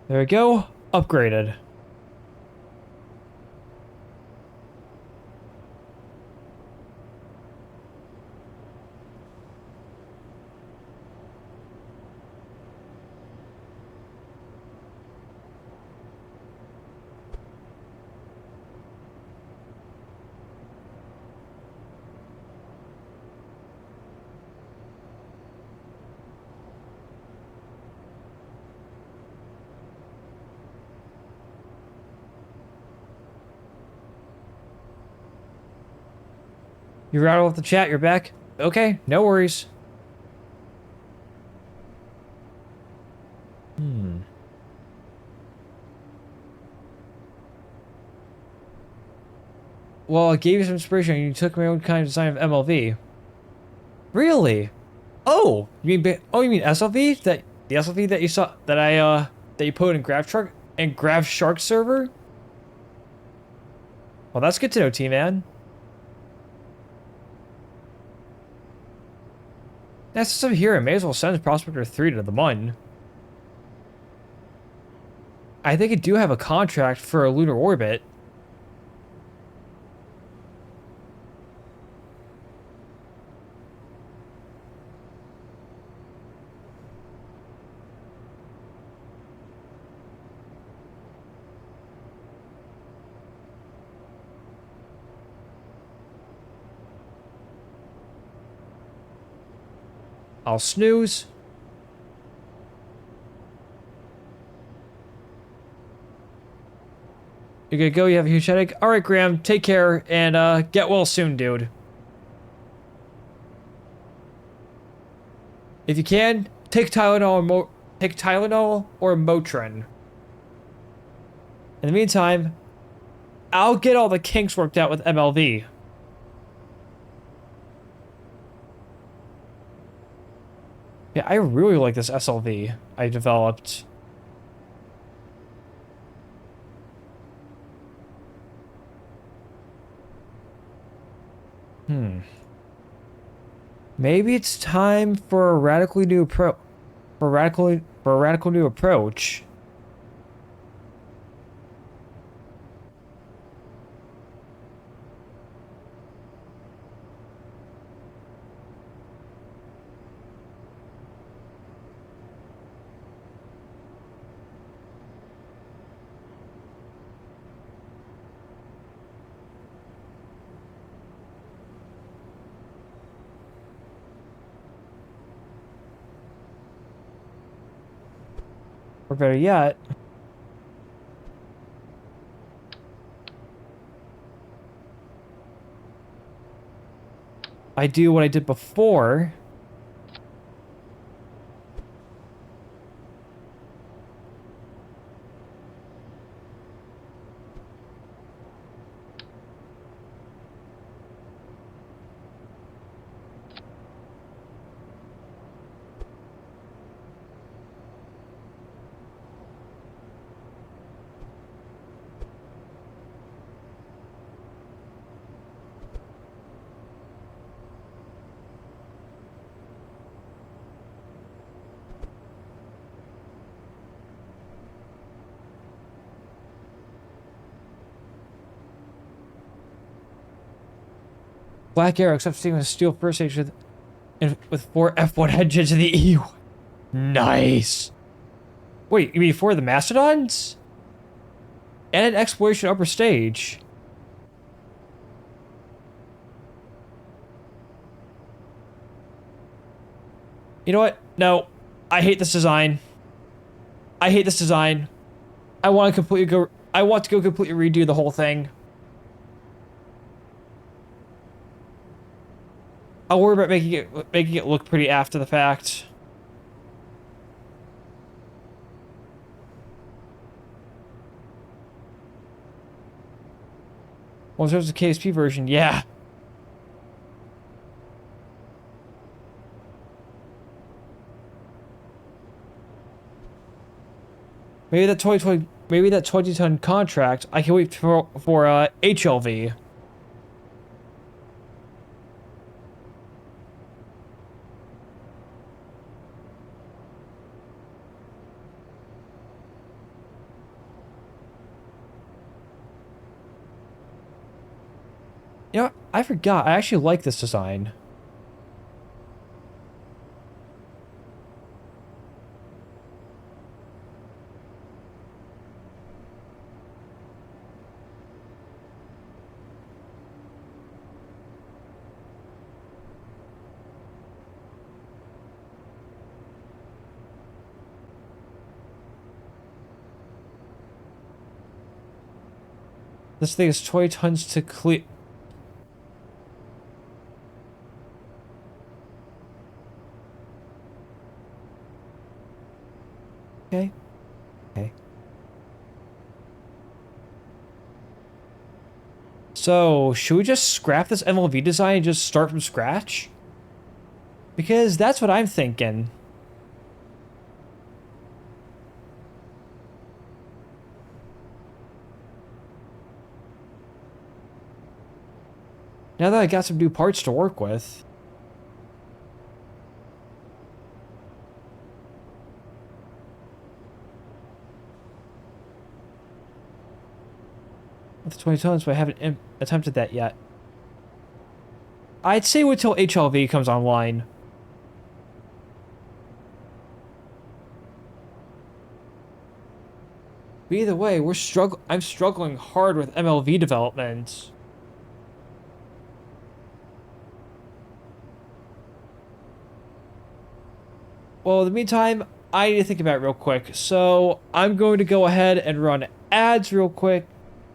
There we go. Upgraded. You're out of the chat. You're back. Okay, no worries. Well, I gave you some inspiration. You took my own kind of design of MLV. Really? Oh, you mean SLV? That the SLV that you saw that you put in Grav Shark server? Well, that's good to know, T-Man. That's some here. I may as well send Prospector 3 to the Mun. I think I do have a contract for a lunar orbit. I'll snooze. You gotta go? You have a huge headache? Alright, Graham. Take care and get well soon, dude. If you can, take Tylenol or Motrin. In the meantime, I'll get all the kinks worked out with MLV. Yeah, I really like this SLV I developed. Maybe it's time for a radically new for a radical new approach. Or better yet, I do what I did before. Black Arrow accepts team with steel first stage with 4 F1 engines in the EU. Nice. Wait, you mean 4 of the Mastodons? And an exploration upper stage. You know what? No. I hate this design. I hate this design. I want to go completely redo the whole thing. I'll worry about making it look pretty after the fact. Well, there's a KSP version, yeah. Maybe that 20-ton contract, I can wait for HLV. You know, I forgot. I actually like this design. This thing is 20 tons to clear. So, should we just scrap this MLV design and just start from scratch? Because that's what I'm thinking. Now that I got some new parts to work with. With the 20 tons, but I haven't attempted that yet. I'd say wait till HLV comes online. But either way, I'm struggling hard with MLV development. Well, in the meantime, I need to think about it real quick. So I'm going to go ahead and run ads real quick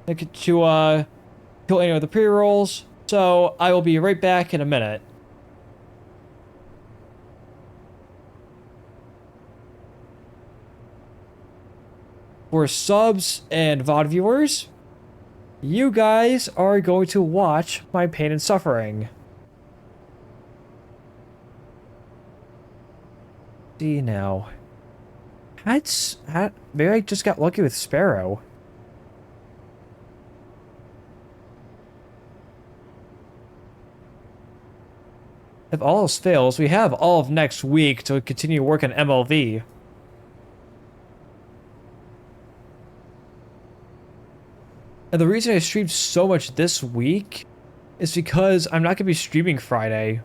to kill any of the pre-rolls. So I will be right back in a minute. For subs and VOD viewers, you guys are going to watch my pain and suffering. See now. Maybe I just got lucky with Sparrow. If all else fails, we have all of next week to continue work on MLV. And the reason I streamed so much this week is because I'm not going to be streaming Friday.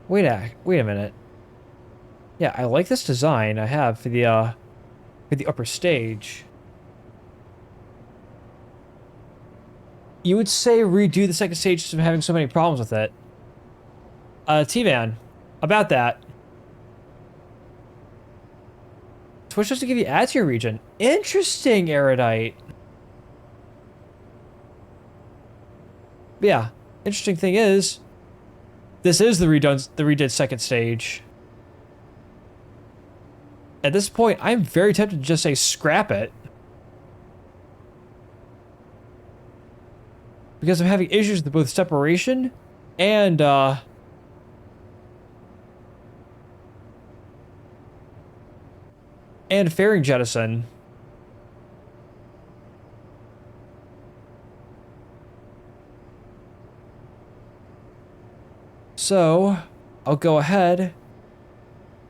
Wait a minute. Yeah, I like this design I have for the upper stage. You would say redo the second stage since I'm having so many problems with it. T-Man, about that. Twitch doesn't give you ads to your region. Interesting, Erudite. But yeah, interesting thing is, this is the redid second stage. At this point, I'm very tempted to just say scrap it. Because I'm having issues with both separation and fairing jettison. So, I'll go ahead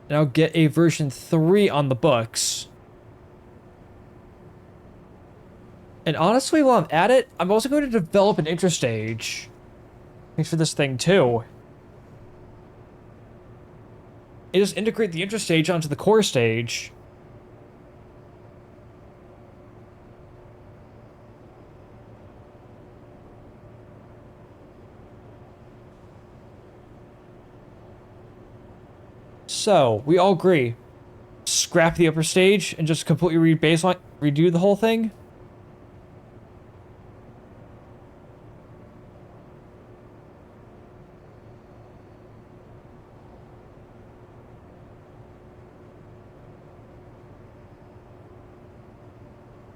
and I'll get a version 3 on the books. And honestly, while I'm at it, I'm also going to develop an interstage. Thanks for this thing too. And just integrate the interstage onto the core stage. So, we all agree. Scrap the upper stage and just completely redo the whole thing?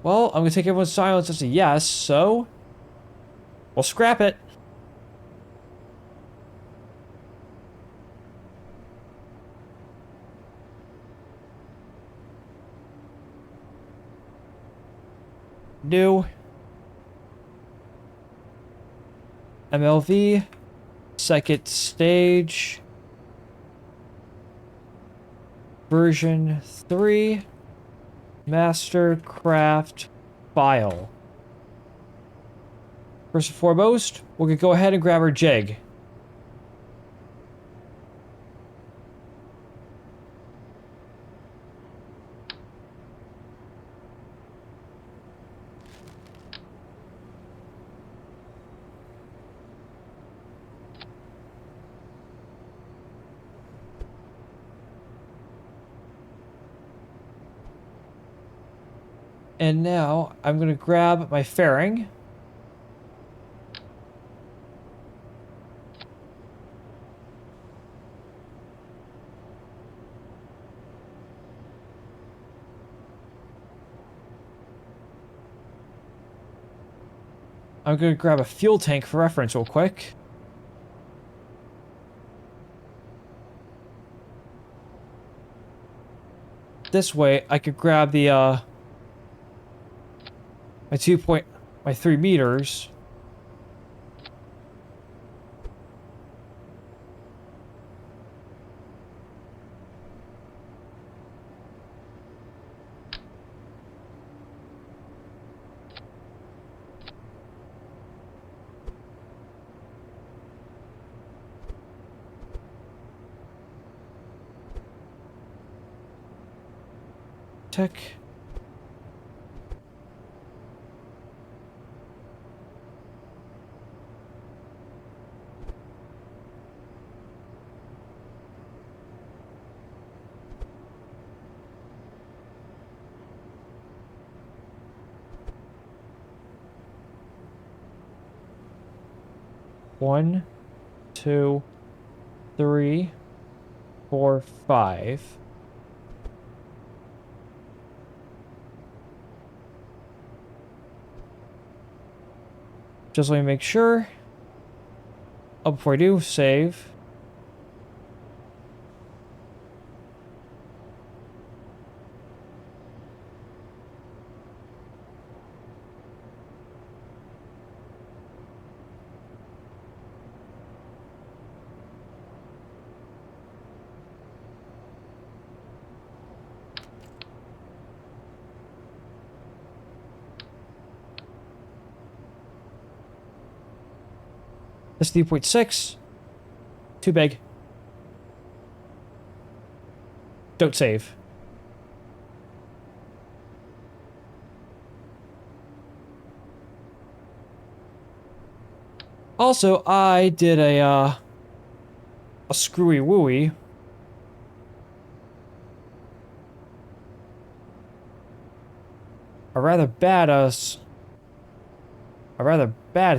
Well, I'm gonna take everyone's silence as a yes, so we'll scrap it. New MLV second stage version 3 Mastercraft file. First and foremost, we're gonna go ahead and grab our jig. And now I'm gonna grab my fairing. I'm going to grab a fuel tank for reference real quick. This way, I could grab the, my 3 meters. Tick. One, 2, 3, 4, 5. Just let me make sure. Oh, before I do, save. This 3.6. Too big. Don't save. Also, I did a screwy wooey. A rather bad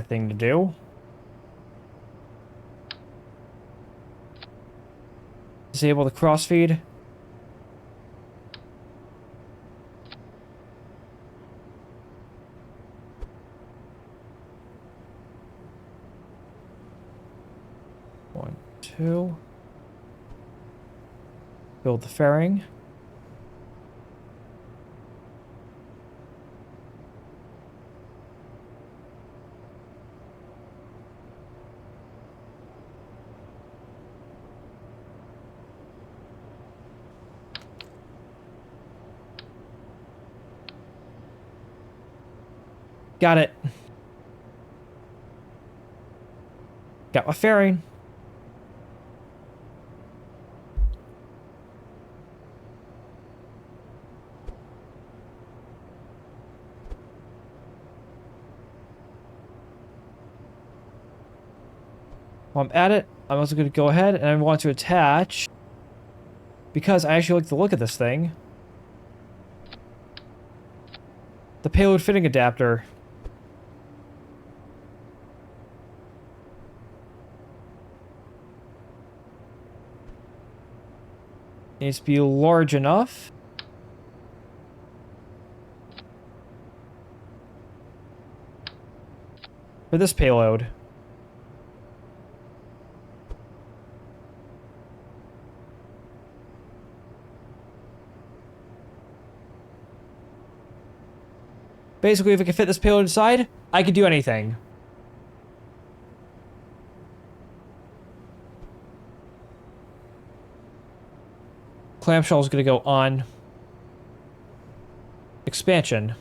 thing to do. Disable the crossfeed. One, two. Build the fairing. Got it. Got my fairing. While I'm at it, I'm also going to go ahead and I want to attach, because I actually like the look of this thing, the payload fitting adapter. Needs to be large enough. For this payload. Basically, if I can fit this payload inside, I can do anything. Clamshell is going to go on expansion.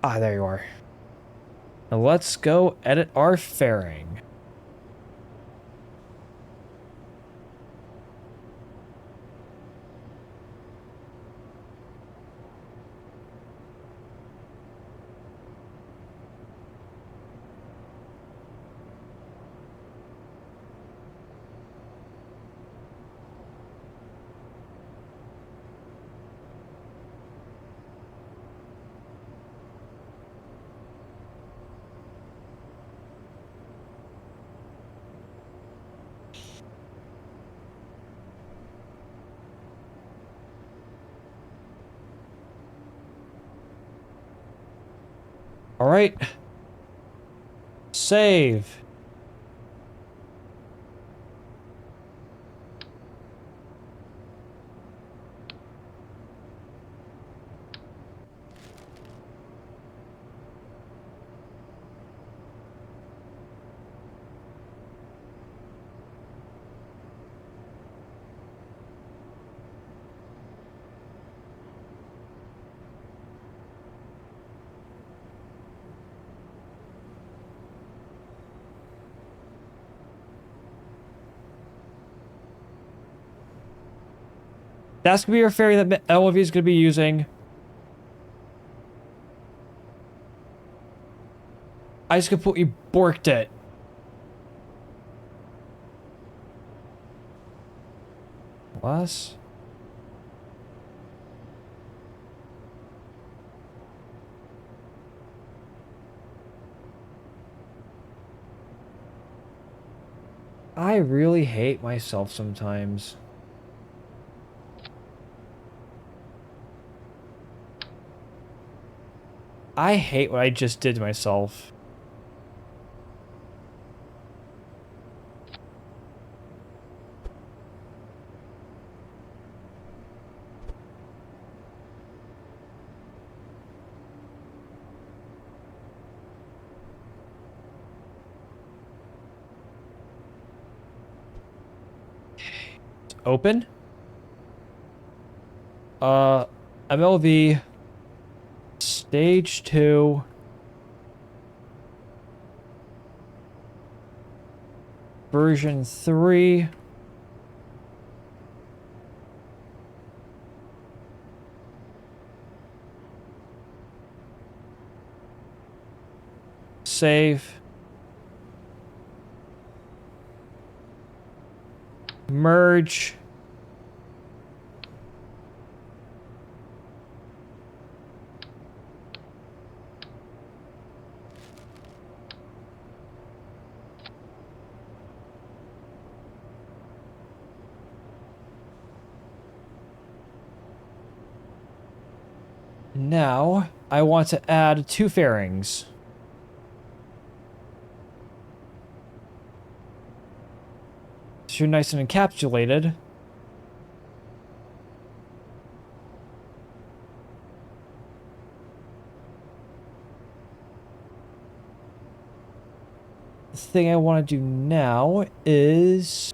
Ah, there you are. Now let's go edit our fairing. All right. Save. That's gonna be our ferry that LV is gonna be using. I just completely borked it. Plus. I really hate myself sometimes. I hate what I just did to myself. Open. MLV. Stage 2. Version 3. Save. Merge. Now, I want to add 2 fairings. So you're nice and encapsulated. The thing I want to do now is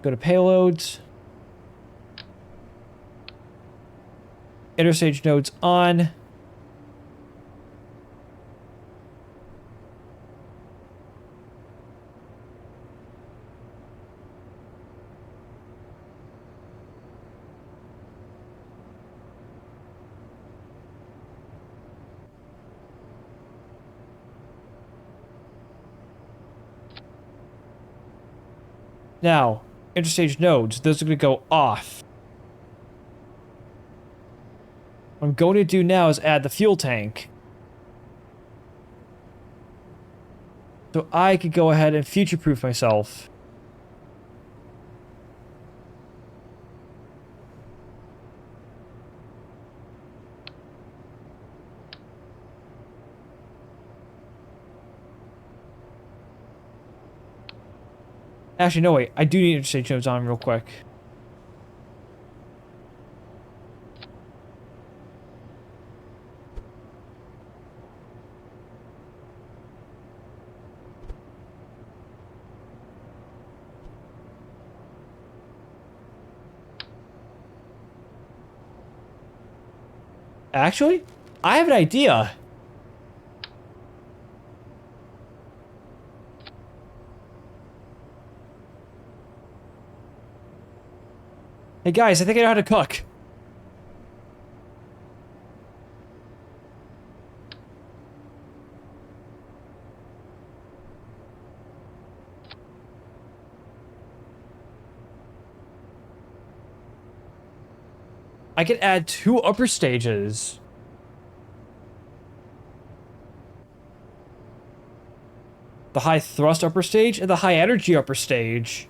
go to payloads. Interstage nodes on. Now, interstage nodes, those are going to go off. What I'm going to do now is add the fuel tank. So I could go ahead and future-proof myself. Actually, no, wait. I do need interstage nodes on real quick. Actually, I have an idea. Hey guys, I think I know how to cook. I can add 2 upper stages. The high thrust upper stage and the high energy upper stage.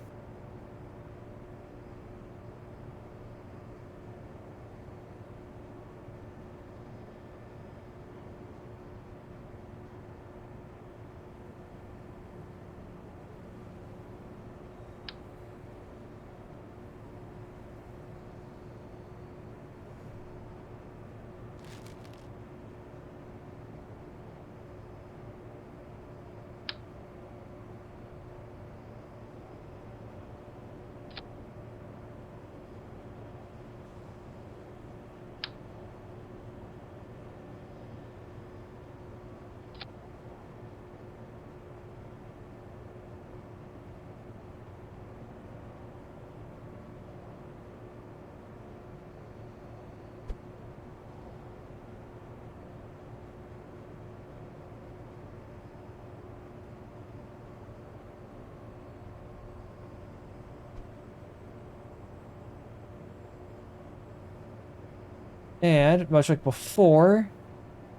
And much like before,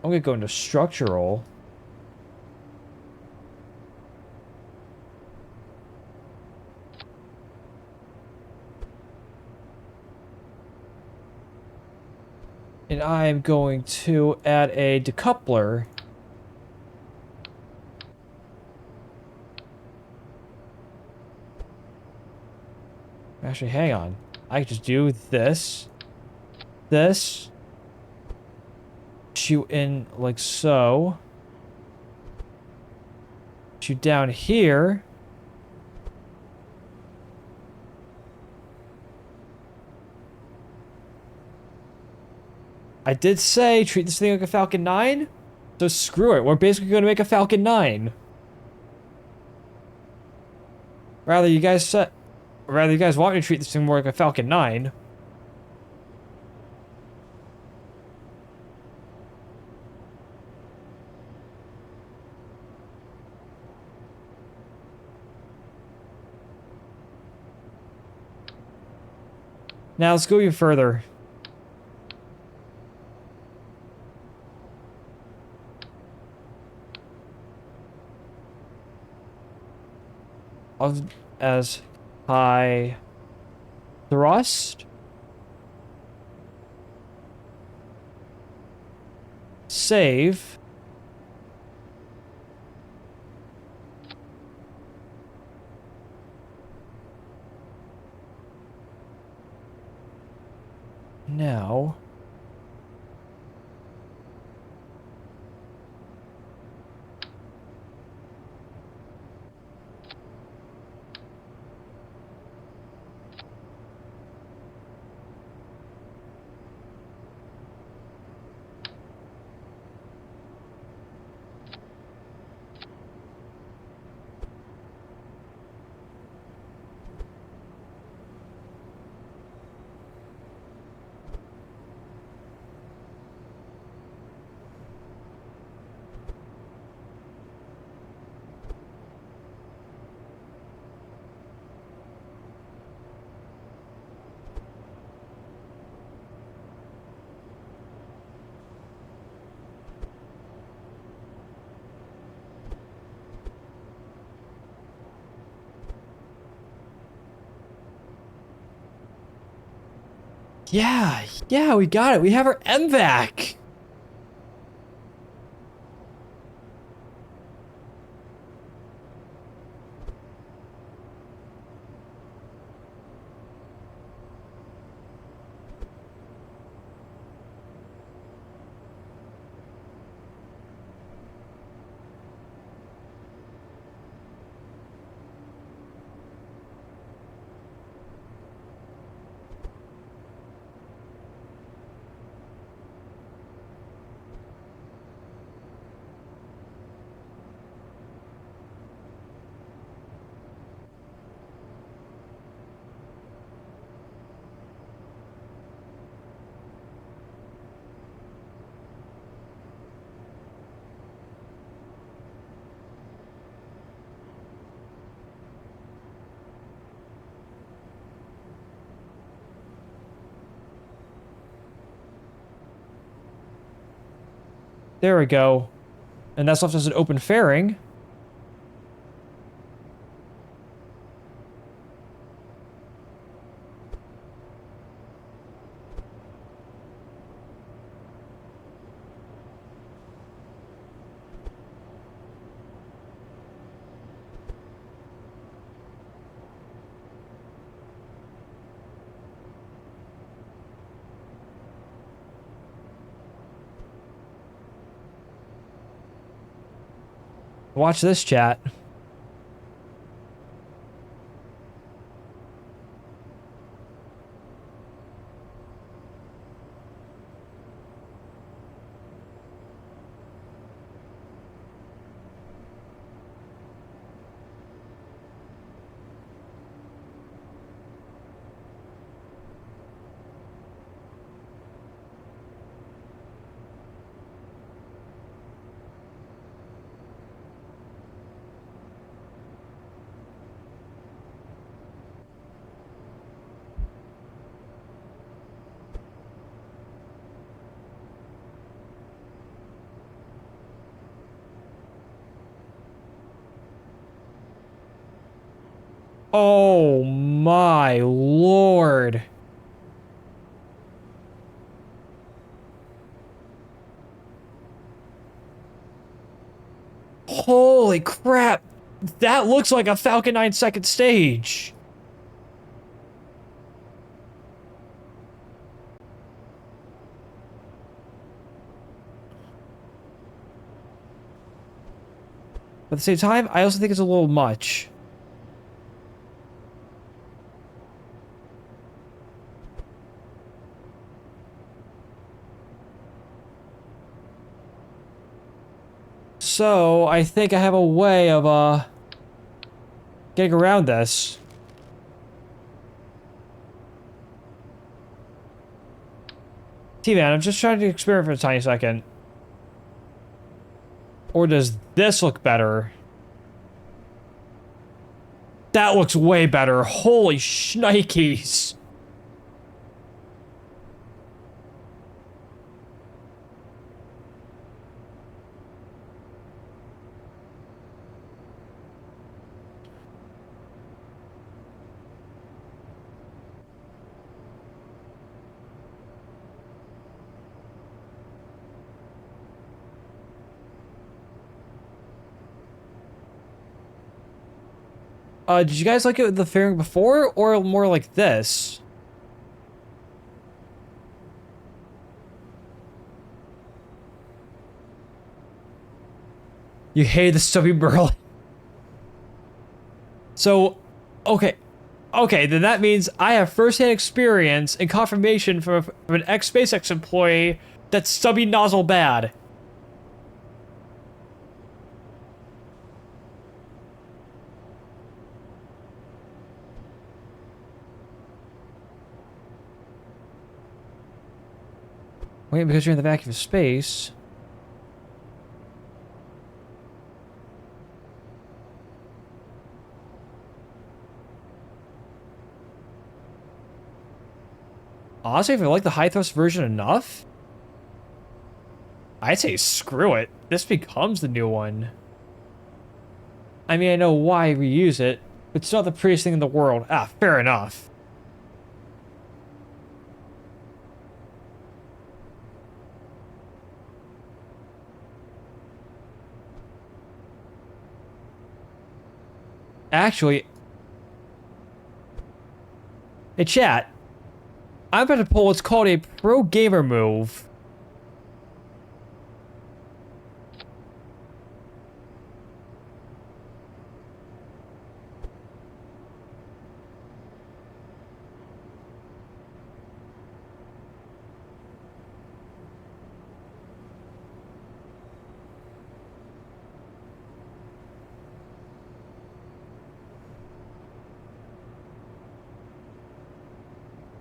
I'm gonna go into structural. And I'm going to add a decoupler. Actually, hang on. I can just do this, this, shoot in like so, shoot down here. I did say treat this thing like a Falcon 9, so screw it. We're basically going to make a Falcon 9. Rather you guys want me to treat this thing more like a Falcon 9. Now let's go even further. As high thrust. Save. Now. Yeah, we got it. We have our MVAC. There we go. And that's left as an open fairing. Watch this, chat. Oh my lord. Holy crap. That looks like a Falcon 9 second stage. But at the same time, I also think it's a little much. So, I think I have a way of, getting around this. T-Man, I'm just trying to experiment for a tiny second. Or does this look better? That looks way better. Holy shnikes. Did you guys like it with the fairing before, or more like this? You hated the stubby burl. So, okay. Okay, then that means I have first-hand experience and confirmation from an ex-SpaceX employee that's stubby nozzle bad. Wait, because you're in the vacuum of space. Honestly, if I like the high thrust version enough, I'd say screw it. This becomes the new one. I mean, I know why reuse it, but it's not the prettiest thing in the world. Ah, fair enough. Actually, hey chat, I'm about to pull what's called a pro gamer move.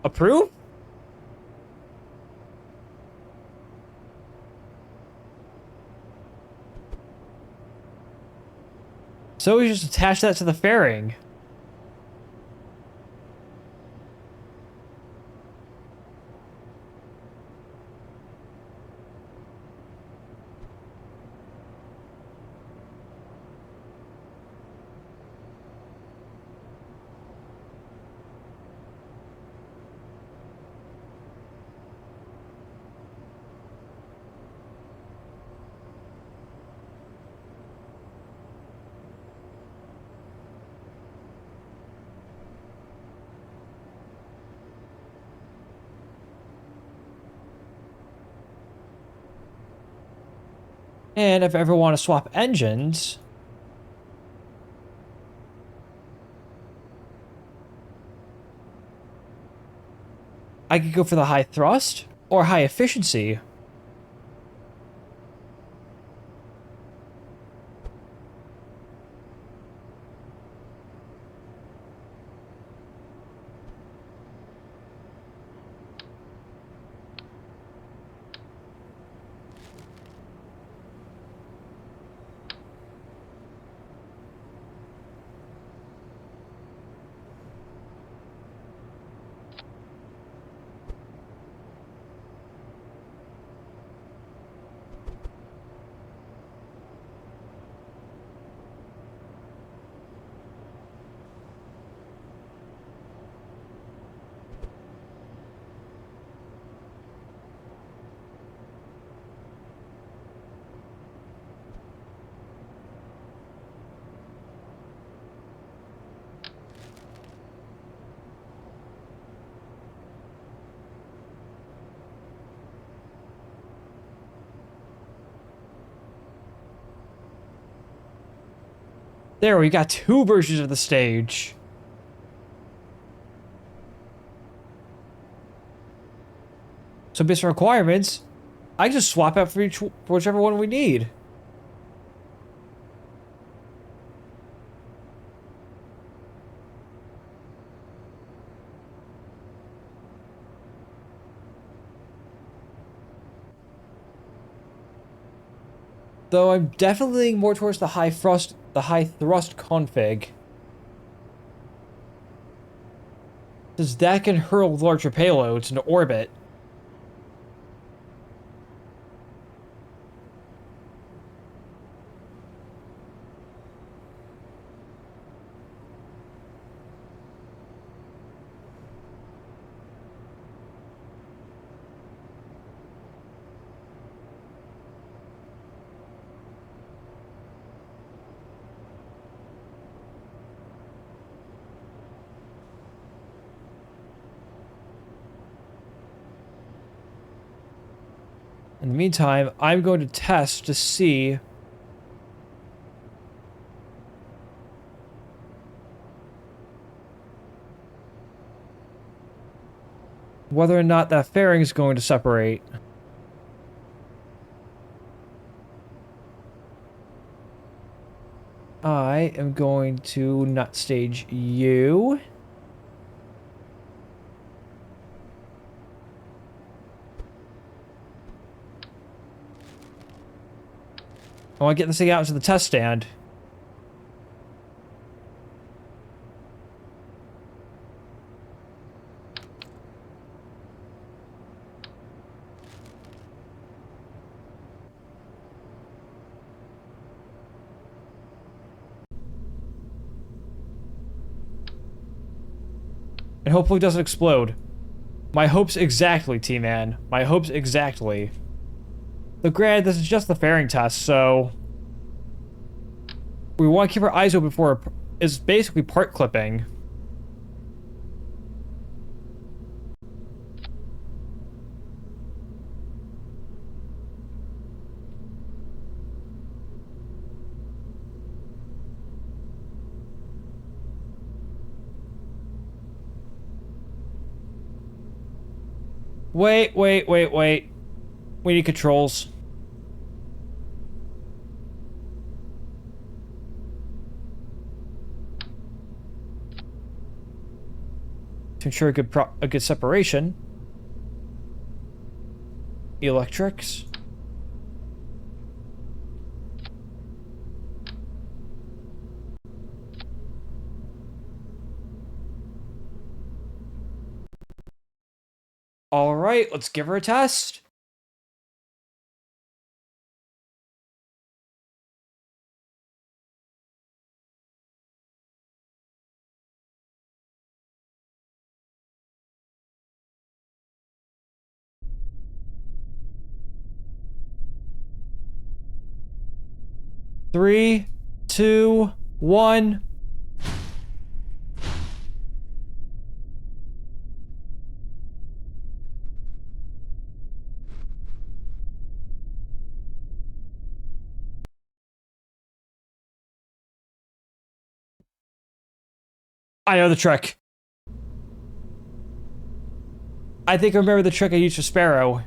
Approve? So we just attach that to the fairing. And if I ever want to swap engines, I could go for the high thrust or high efficiency. There, we got two versions of the stage. So based on requirements, I can just swap out for whichever one we need. Though I'm definitely leaning more towards the high thrust config. Since that can hurl larger payloads into orbit. In the meantime, I'm going to test to see whether or not that fairing is going to separate. I am going to not stage you. I want to get this thing out to the test stand. And hopefully it doesn't explode. My hopes exactly, T-Man. My hopes exactly. But granted, this is just the fairing test, so... we want to keep our eyes open for it's basically part clipping. Wait. We need controls. To ensure a good separation. Electrics. All right, let's give her a test. Three, two, one. I know the trick. I think I remember the trick I used for Sparrow.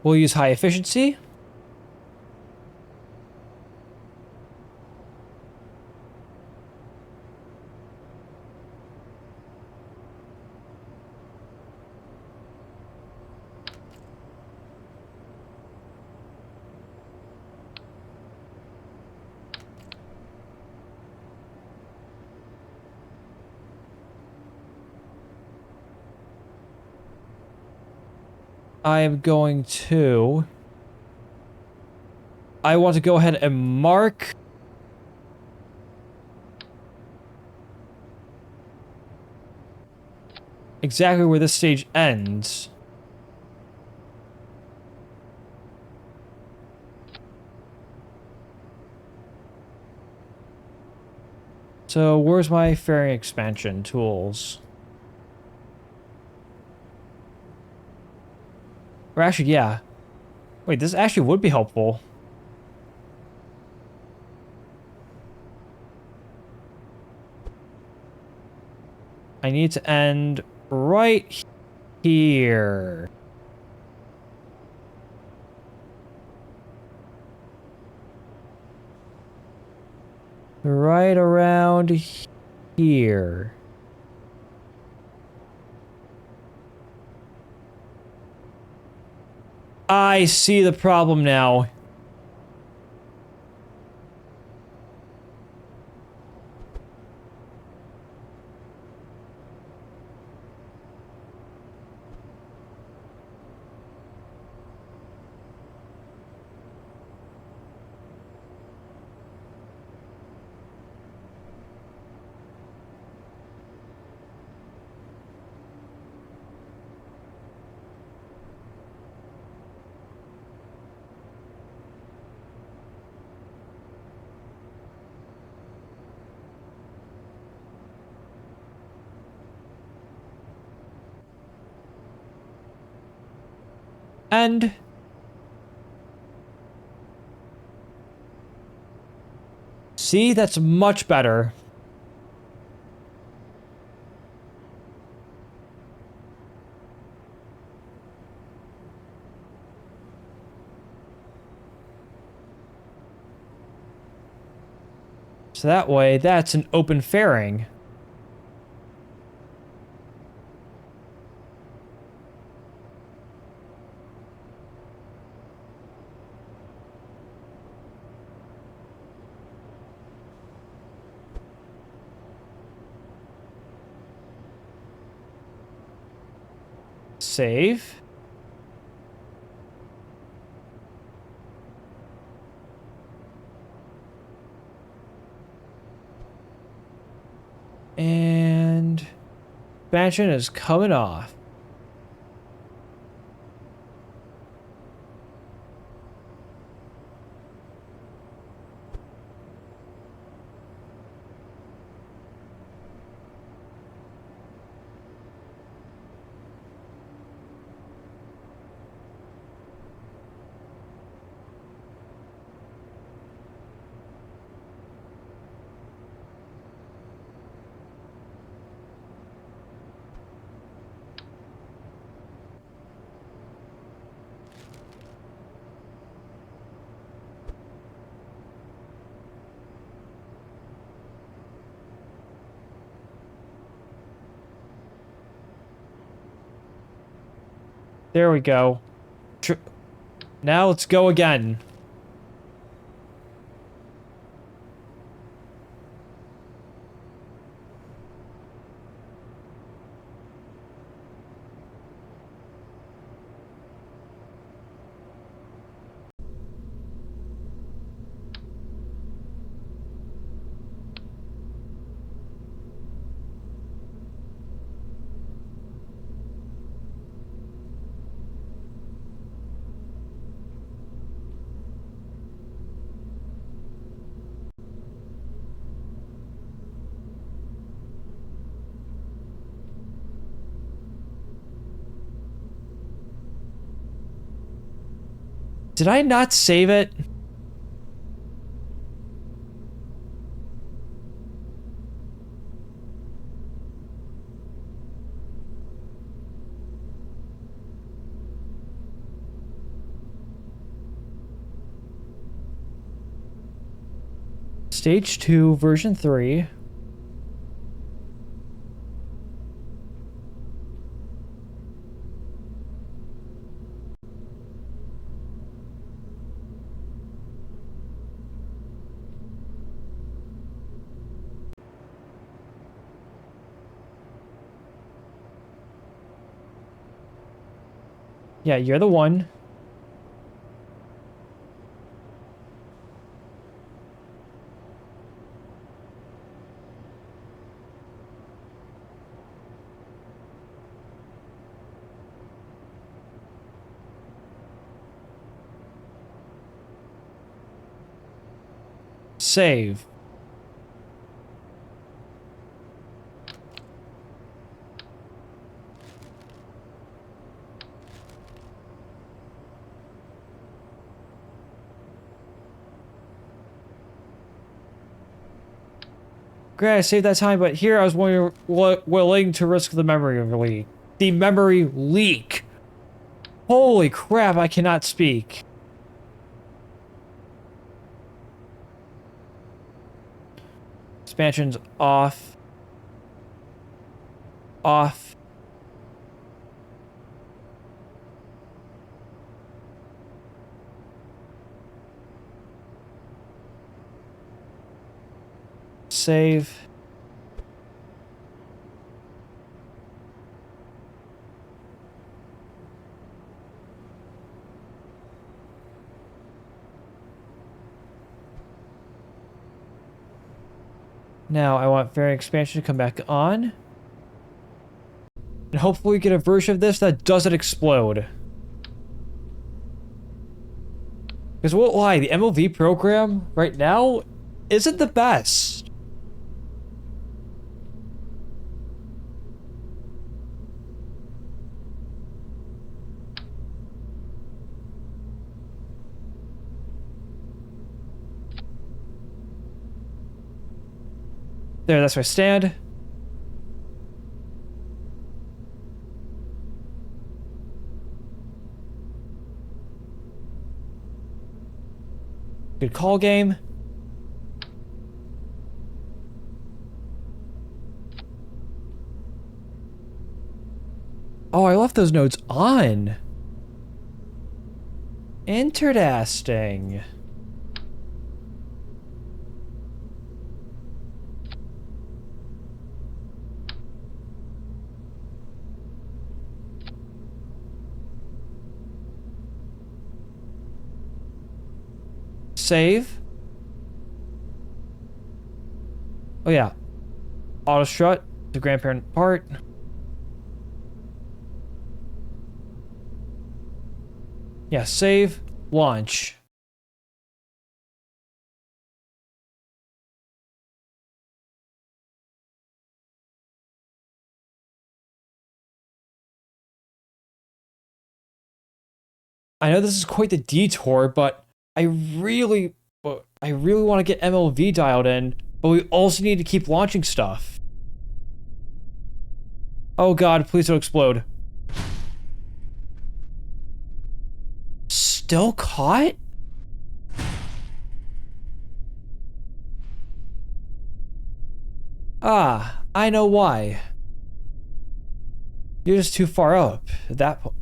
We'll use high efficiency. I am going to... I want to go ahead and mark... exactly where this stage ends. So where's my fairing expansion tools? Or actually, yeah. Wait, this actually would be helpful. I need to end right here. Right around here. I see the problem now. And see, that's much better. So that way, that's an open fairing. Save. And expansion is coming off. There we go. Now let's go again. Did I not save it? Stage 2, version 3. Yeah, you're the one. Save. Granted, I saved that time, but here I was willing to risk the memory leak. The memory leak! Holy crap, I cannot speak. Expansion's off. Off. Save. Now I want variant expansion to come back on. And hopefully we get a version of this that doesn't explode. Because I won't lie, the MLV program right now isn't the best. There, that's where I stand. Good call, game. Oh, I left those nodes on. Interesting. Save. Oh yeah. Auto strut, the grandparent part. Yeah, save, launch. I know this is quite the detour, but I really want to get MLV dialed in, but we also need to keep launching stuff. Oh god, please don't explode. Still caught? Ah, I know why. You're just too far up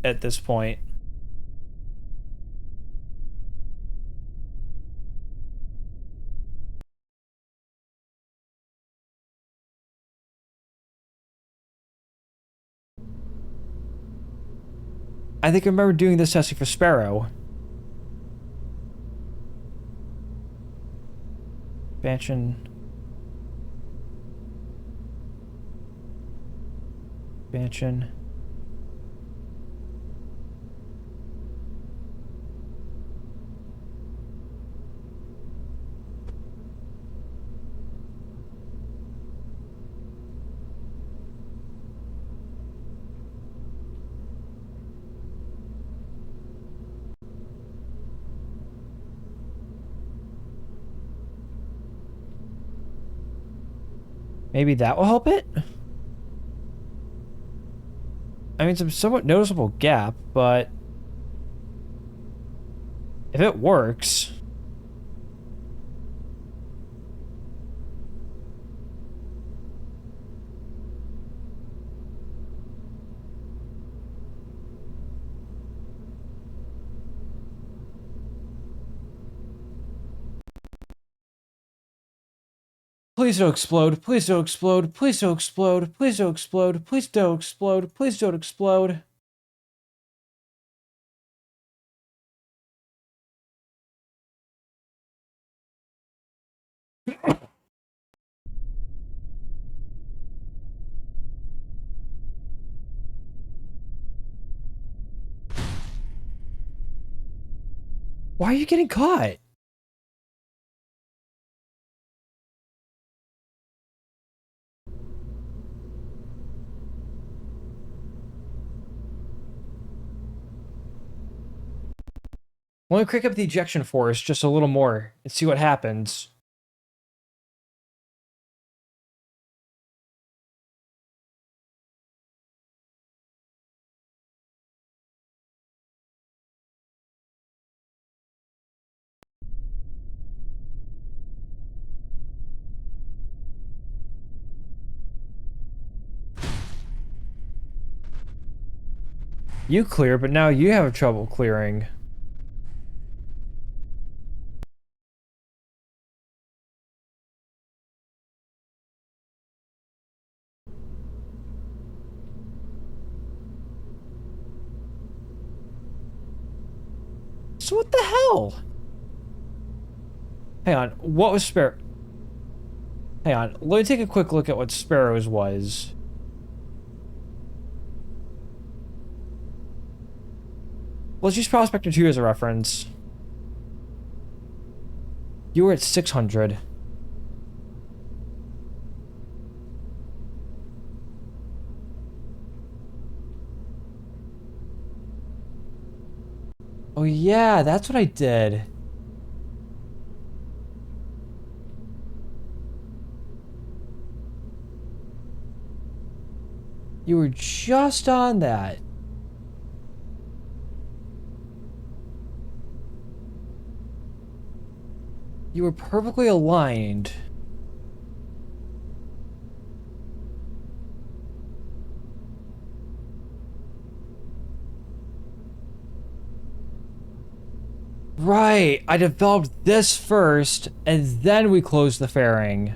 at this point. I think I remember doing this testing for Sparrow. Expansion. Expansion. Maybe that will help it? I mean, it's a somewhat noticeable gap, but if it works... Please don't explode. Please don't explode. Please don't explode. Please don't explode. Please don't explode. Please don't explode. Why are you getting caught? Let me crank up the ejection force just a little more and see what happens. You clear, but now you have trouble clearing. So what the hell? Hang on, what was Sparrow? Hang on, let me take a quick look at what Sparrow's was. Let's use Prospector 2 as a reference. You were at 600. Oh yeah, that's what I did. You were just on that. You were perfectly aligned. Right, I developed this first, and then we closed the fairing.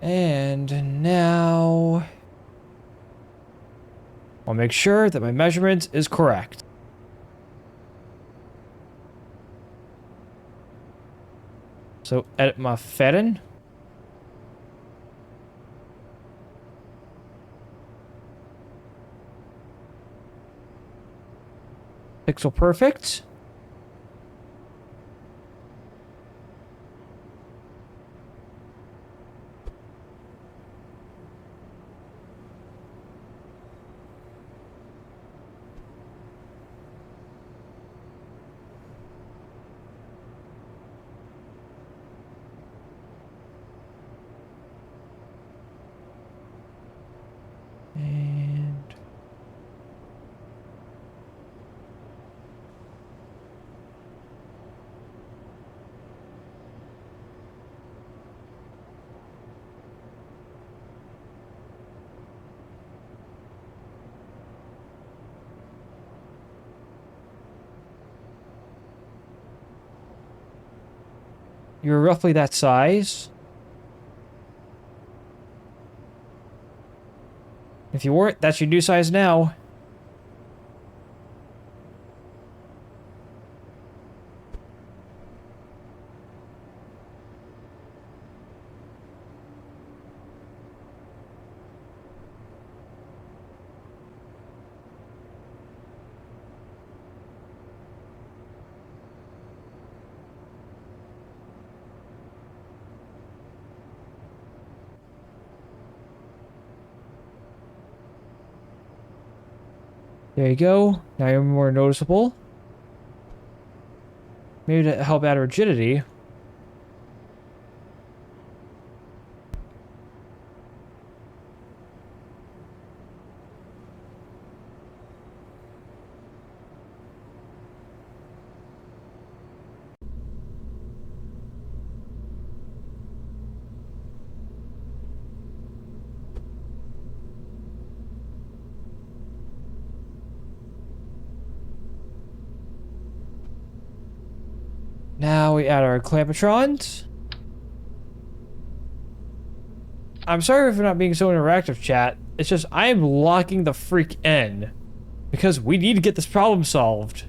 And now... I'll make sure that my measurement is correct. So, edit my fettin. Pixel perfect. And... You're roughly that size. If you weren't, that's your new size now. There you go. Now you're more noticeable. Maybe to help add rigidity. we add our clampetrons. I'm sorry for not being so interactive, chat. It's just I am locking the freak in. Because we need to get this problem solved.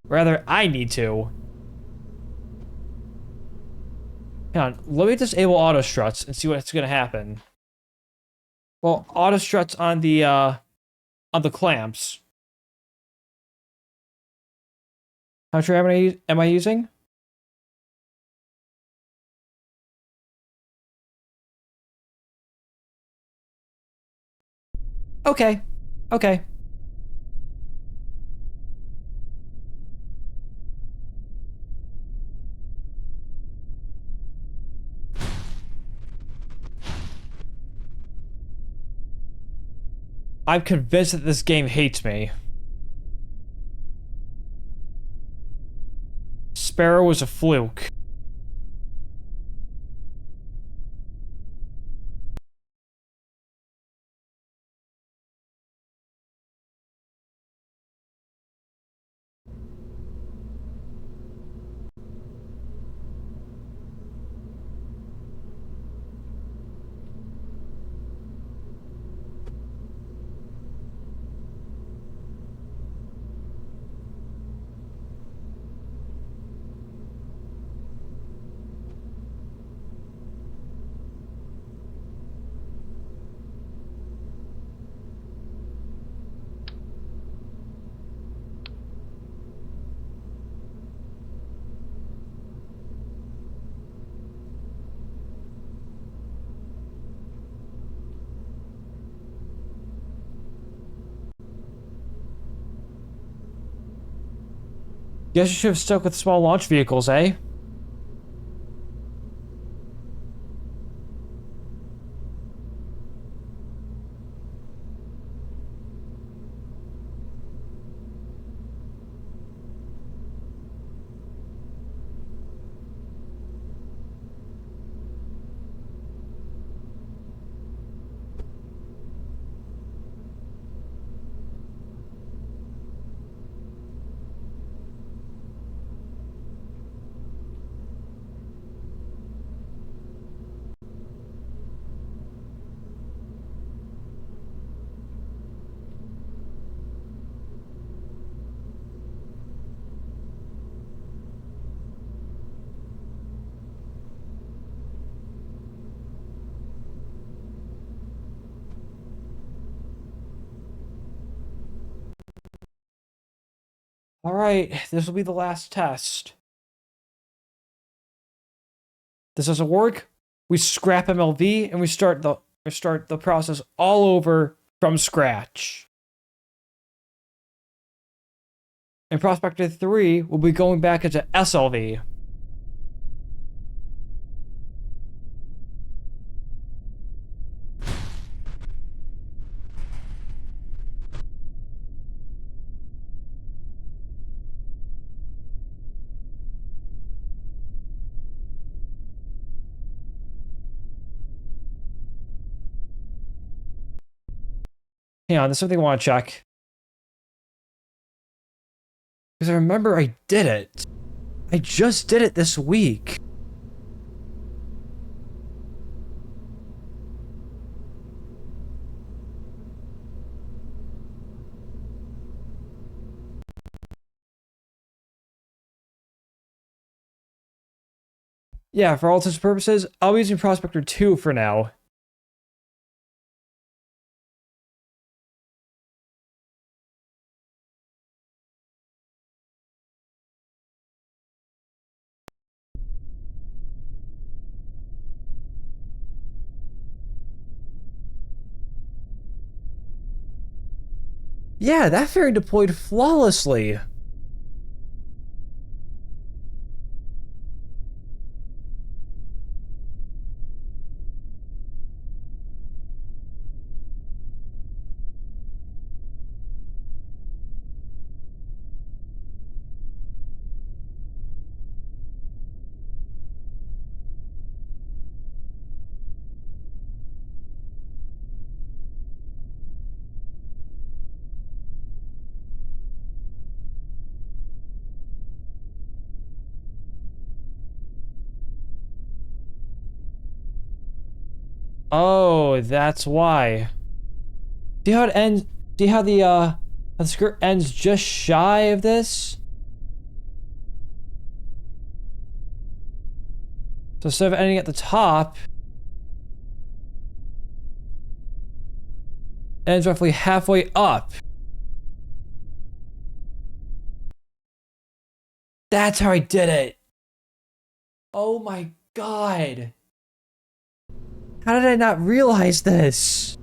Rather, I need to. Hang on, let me disable auto struts and see what's gonna happen. Well, auto struts on the clamps. How much RAM am I using? Okay. Okay. I'm convinced that this game hates me. Sparrow was a fluke. Guess you should have stuck with small launch vehicles, eh? Alright, this will be the last test. This doesn't work. We scrap MLV and we start the process all over from scratch. In Prospector 3, we'll be going back into SLV. Hang on, there's something I want to check. Because I remember I did it. I just did it this week. Yeah, for all intents and purposes, I'll be using Prospector 2 for now. Yeah, that fairing deployed flawlessly. Oh, that's why. See how it ends? See how the skirt ends just shy of this? So instead of ending at the top, it ends roughly halfway up. That's how I did it. Oh my god. How did I not realize this?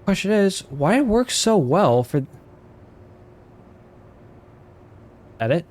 Question is, why it works so well for edit?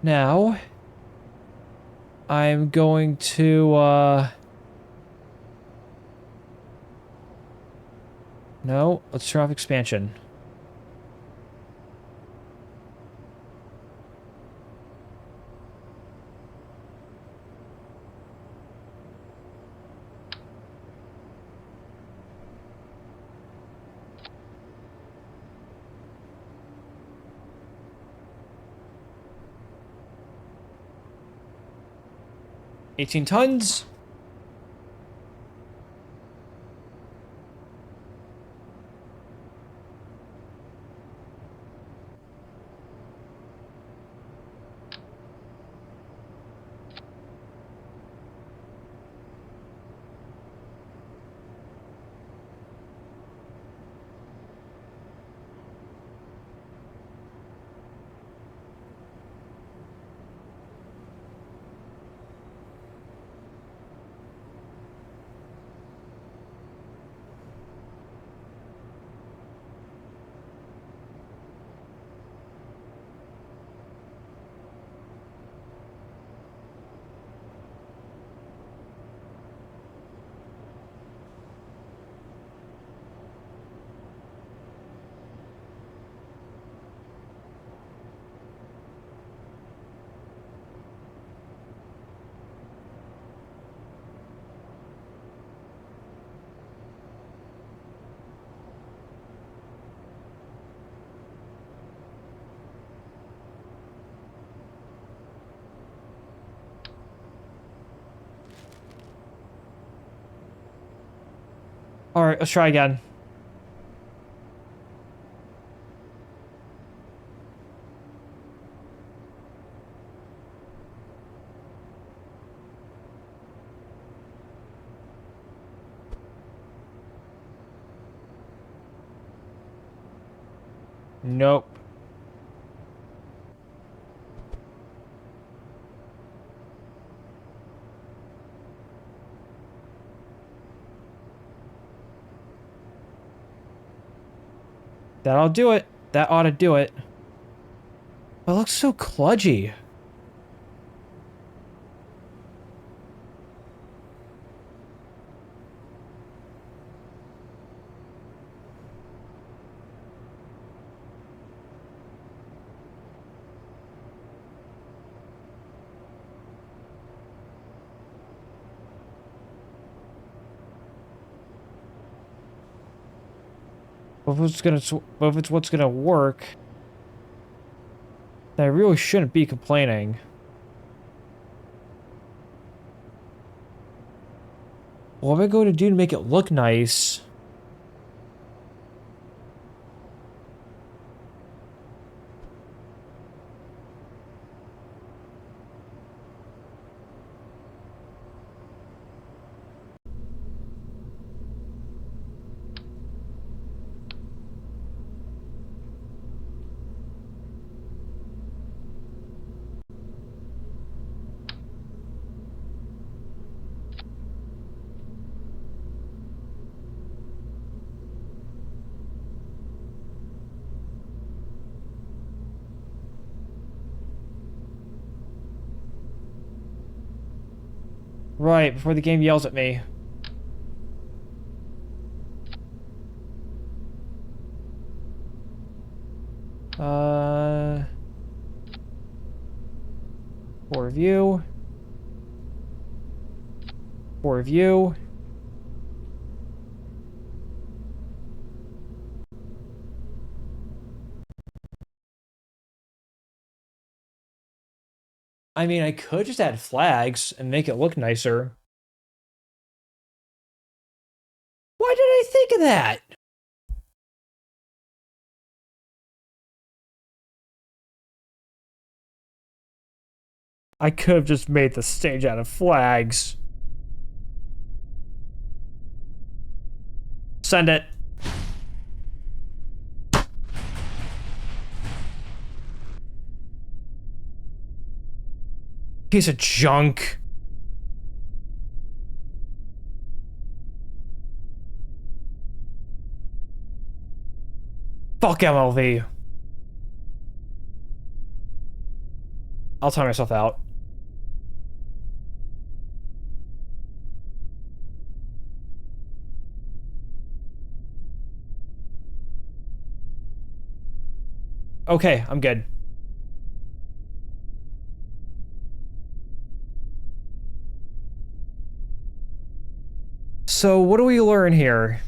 Now, I'm going to, no, let's turn off expansion. $18 tons. All right, let's try again. Nope. That'll do it. That ought to do it. But it looks so kludgy. But if it's what's gonna work, then I really shouldn't be complaining. What am I going to do to make it look nice? Right, before the game yells at me. For review. For review. I mean, I could just add flags and make it look nicer. Why did I think of that? I could have just made the stage out of flags. Send it. Piece of junk. Fuck MLV. I'll time myself out. Okay, I'm good. So what do we learn here?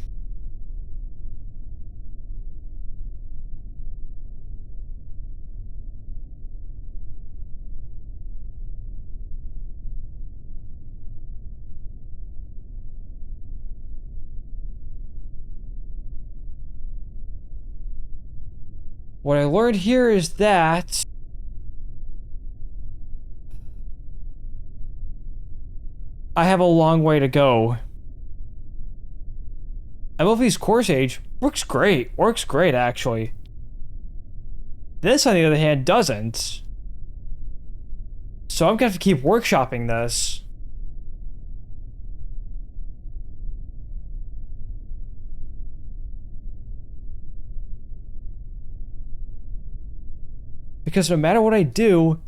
What I learned here is that I have a long way to go. MLV's course age works great. Works great, actually. This, on the other hand, doesn't. So I'm gonna have to keep workshopping this. Because no matter what I do,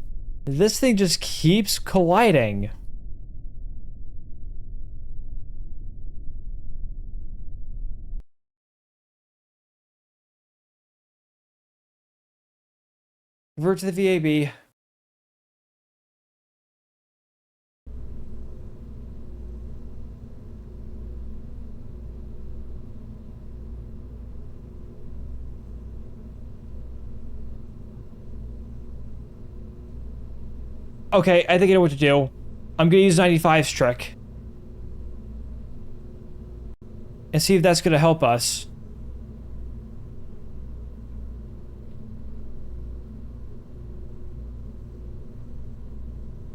this thing just keeps colliding. Revert to the VAB. Okay, I think I know what to do. I'm gonna use 95's trick. And see if that's gonna help us.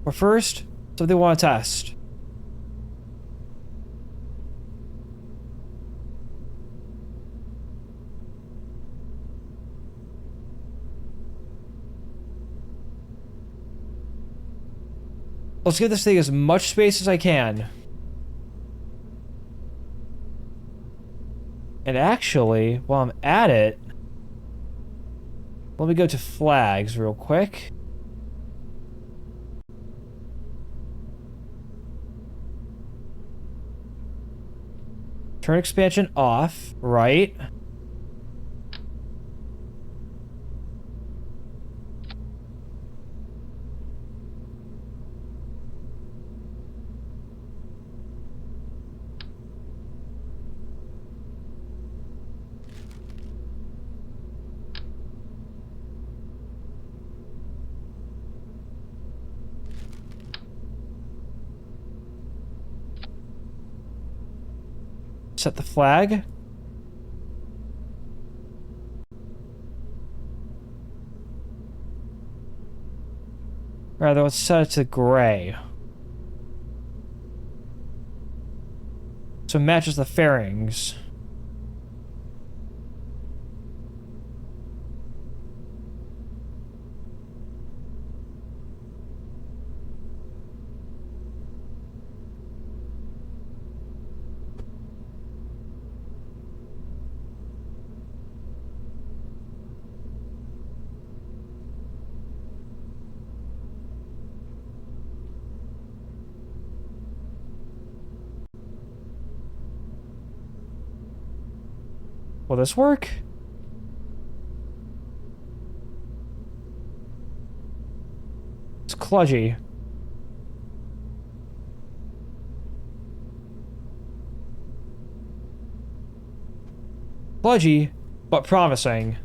But first, something I want to test. Let's give this thing as much space as I can. And actually, while I'm at it, let me go to flags real quick. Turn expansion off, right? Set the flag. Rather, let's set it to gray. So it matches the fairings. Will this work? It's kludgy. Kludgy, but promising.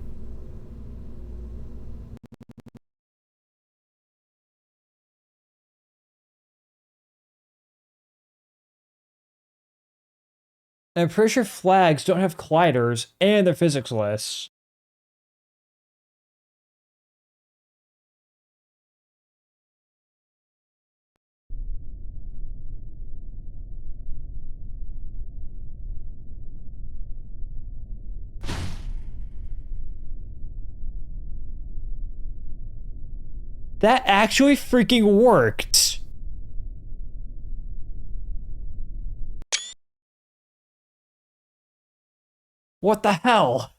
I'm pretty sure flags don't have colliders and they're physics-less. That actually freaking worked. What the hell?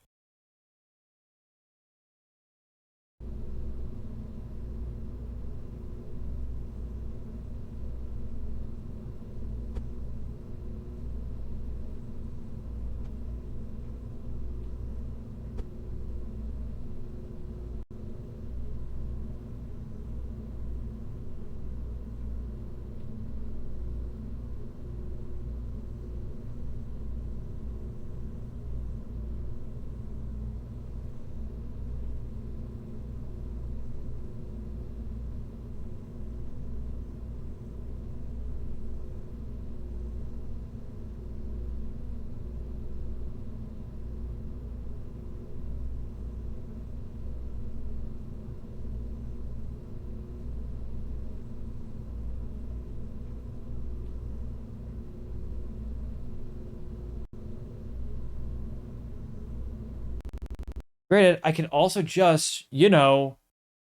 Granted, I can also just, you know,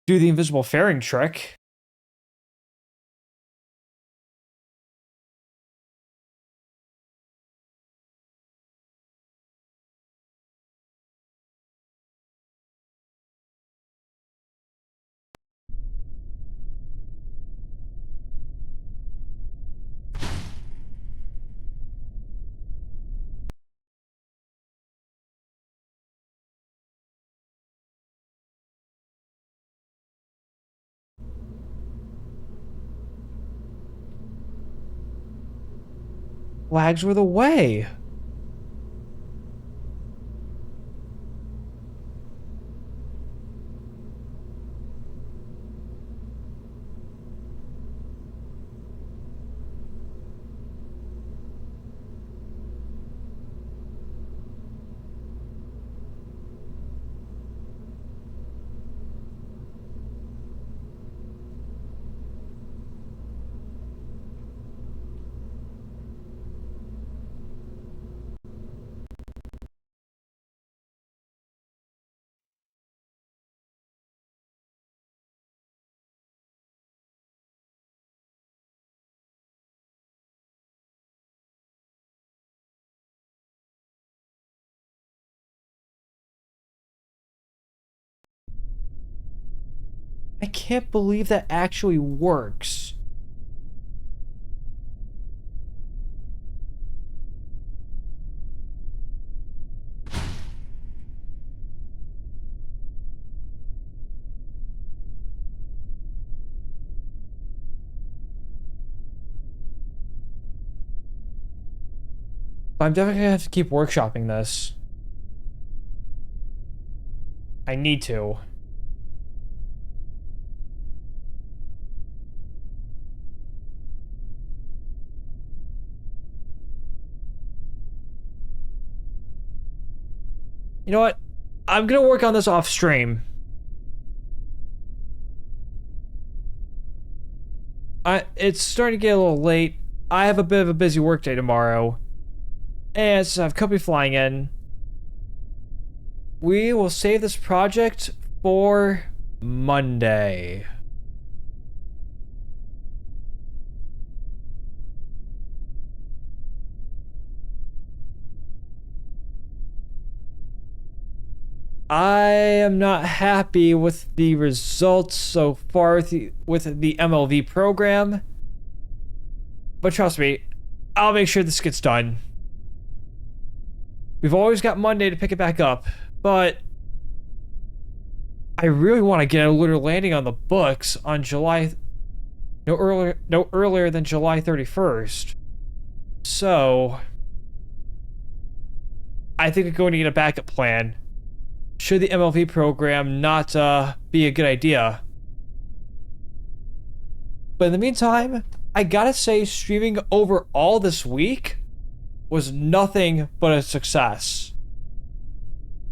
do the invisible fairing trick. Flags were the way. I can't believe that actually works. I'm definitely gonna have to keep workshopping this. I need to. You know what? I'm gonna work on this off stream. It's starting to get a little late. I have a bit of a busy workday tomorrow. And since I have company flying in, we will save this project for Monday. I am not happy with the results so far with the MLV program. But trust me, I'll make sure this gets done. We've always got Monday to pick it back up, but I really want to get a lunar landing on the books on no earlier than July 31st. So I think we're going to get a backup plan should the MLV program not be a good idea. But in the meantime, I gotta say, streaming overall this week was nothing but a success.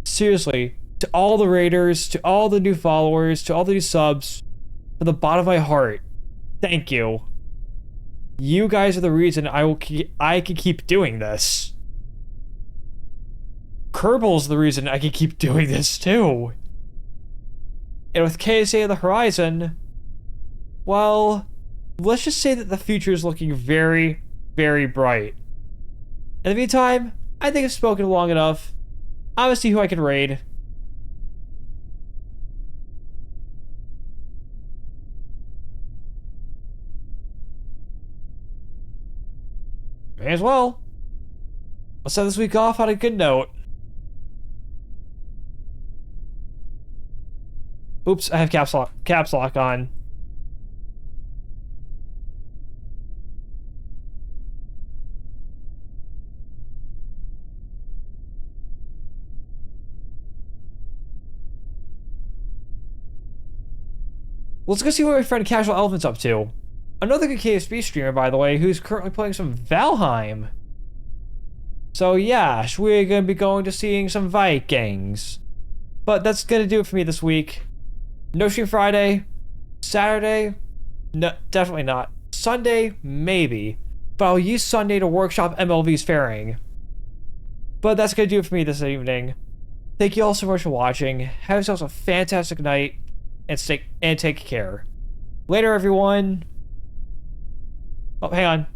Seriously, to all the raiders, to all the new followers, to all the new subs, from the bottom of my heart, thank you. You guys are the reason I can keep doing this. Kerbal's the reason I can keep doing this too. And with KSA on the horizon, well, let's just say that the future is looking very, very bright. In the meantime, I think I've spoken long enough. I'm gonna see who I can raid. May as well. Let's end this week off on a good note. Oops, I have caps lock on. Let's go see what my friend Casual Elephant's up to. Another good KSP streamer, by the way, who's currently playing some Valheim. So yeah, we're gonna be going to seeing some Vikings. But that's gonna do it for me this week. No stream Friday. Saturday? No, definitely not. Sunday? Maybe. But I'll use Sunday to workshop MLV's fairing. But that's gonna do it for me this evening. Thank you all so much for watching. Have yourselves a fantastic night. And take care. Later, everyone. Oh, hang on.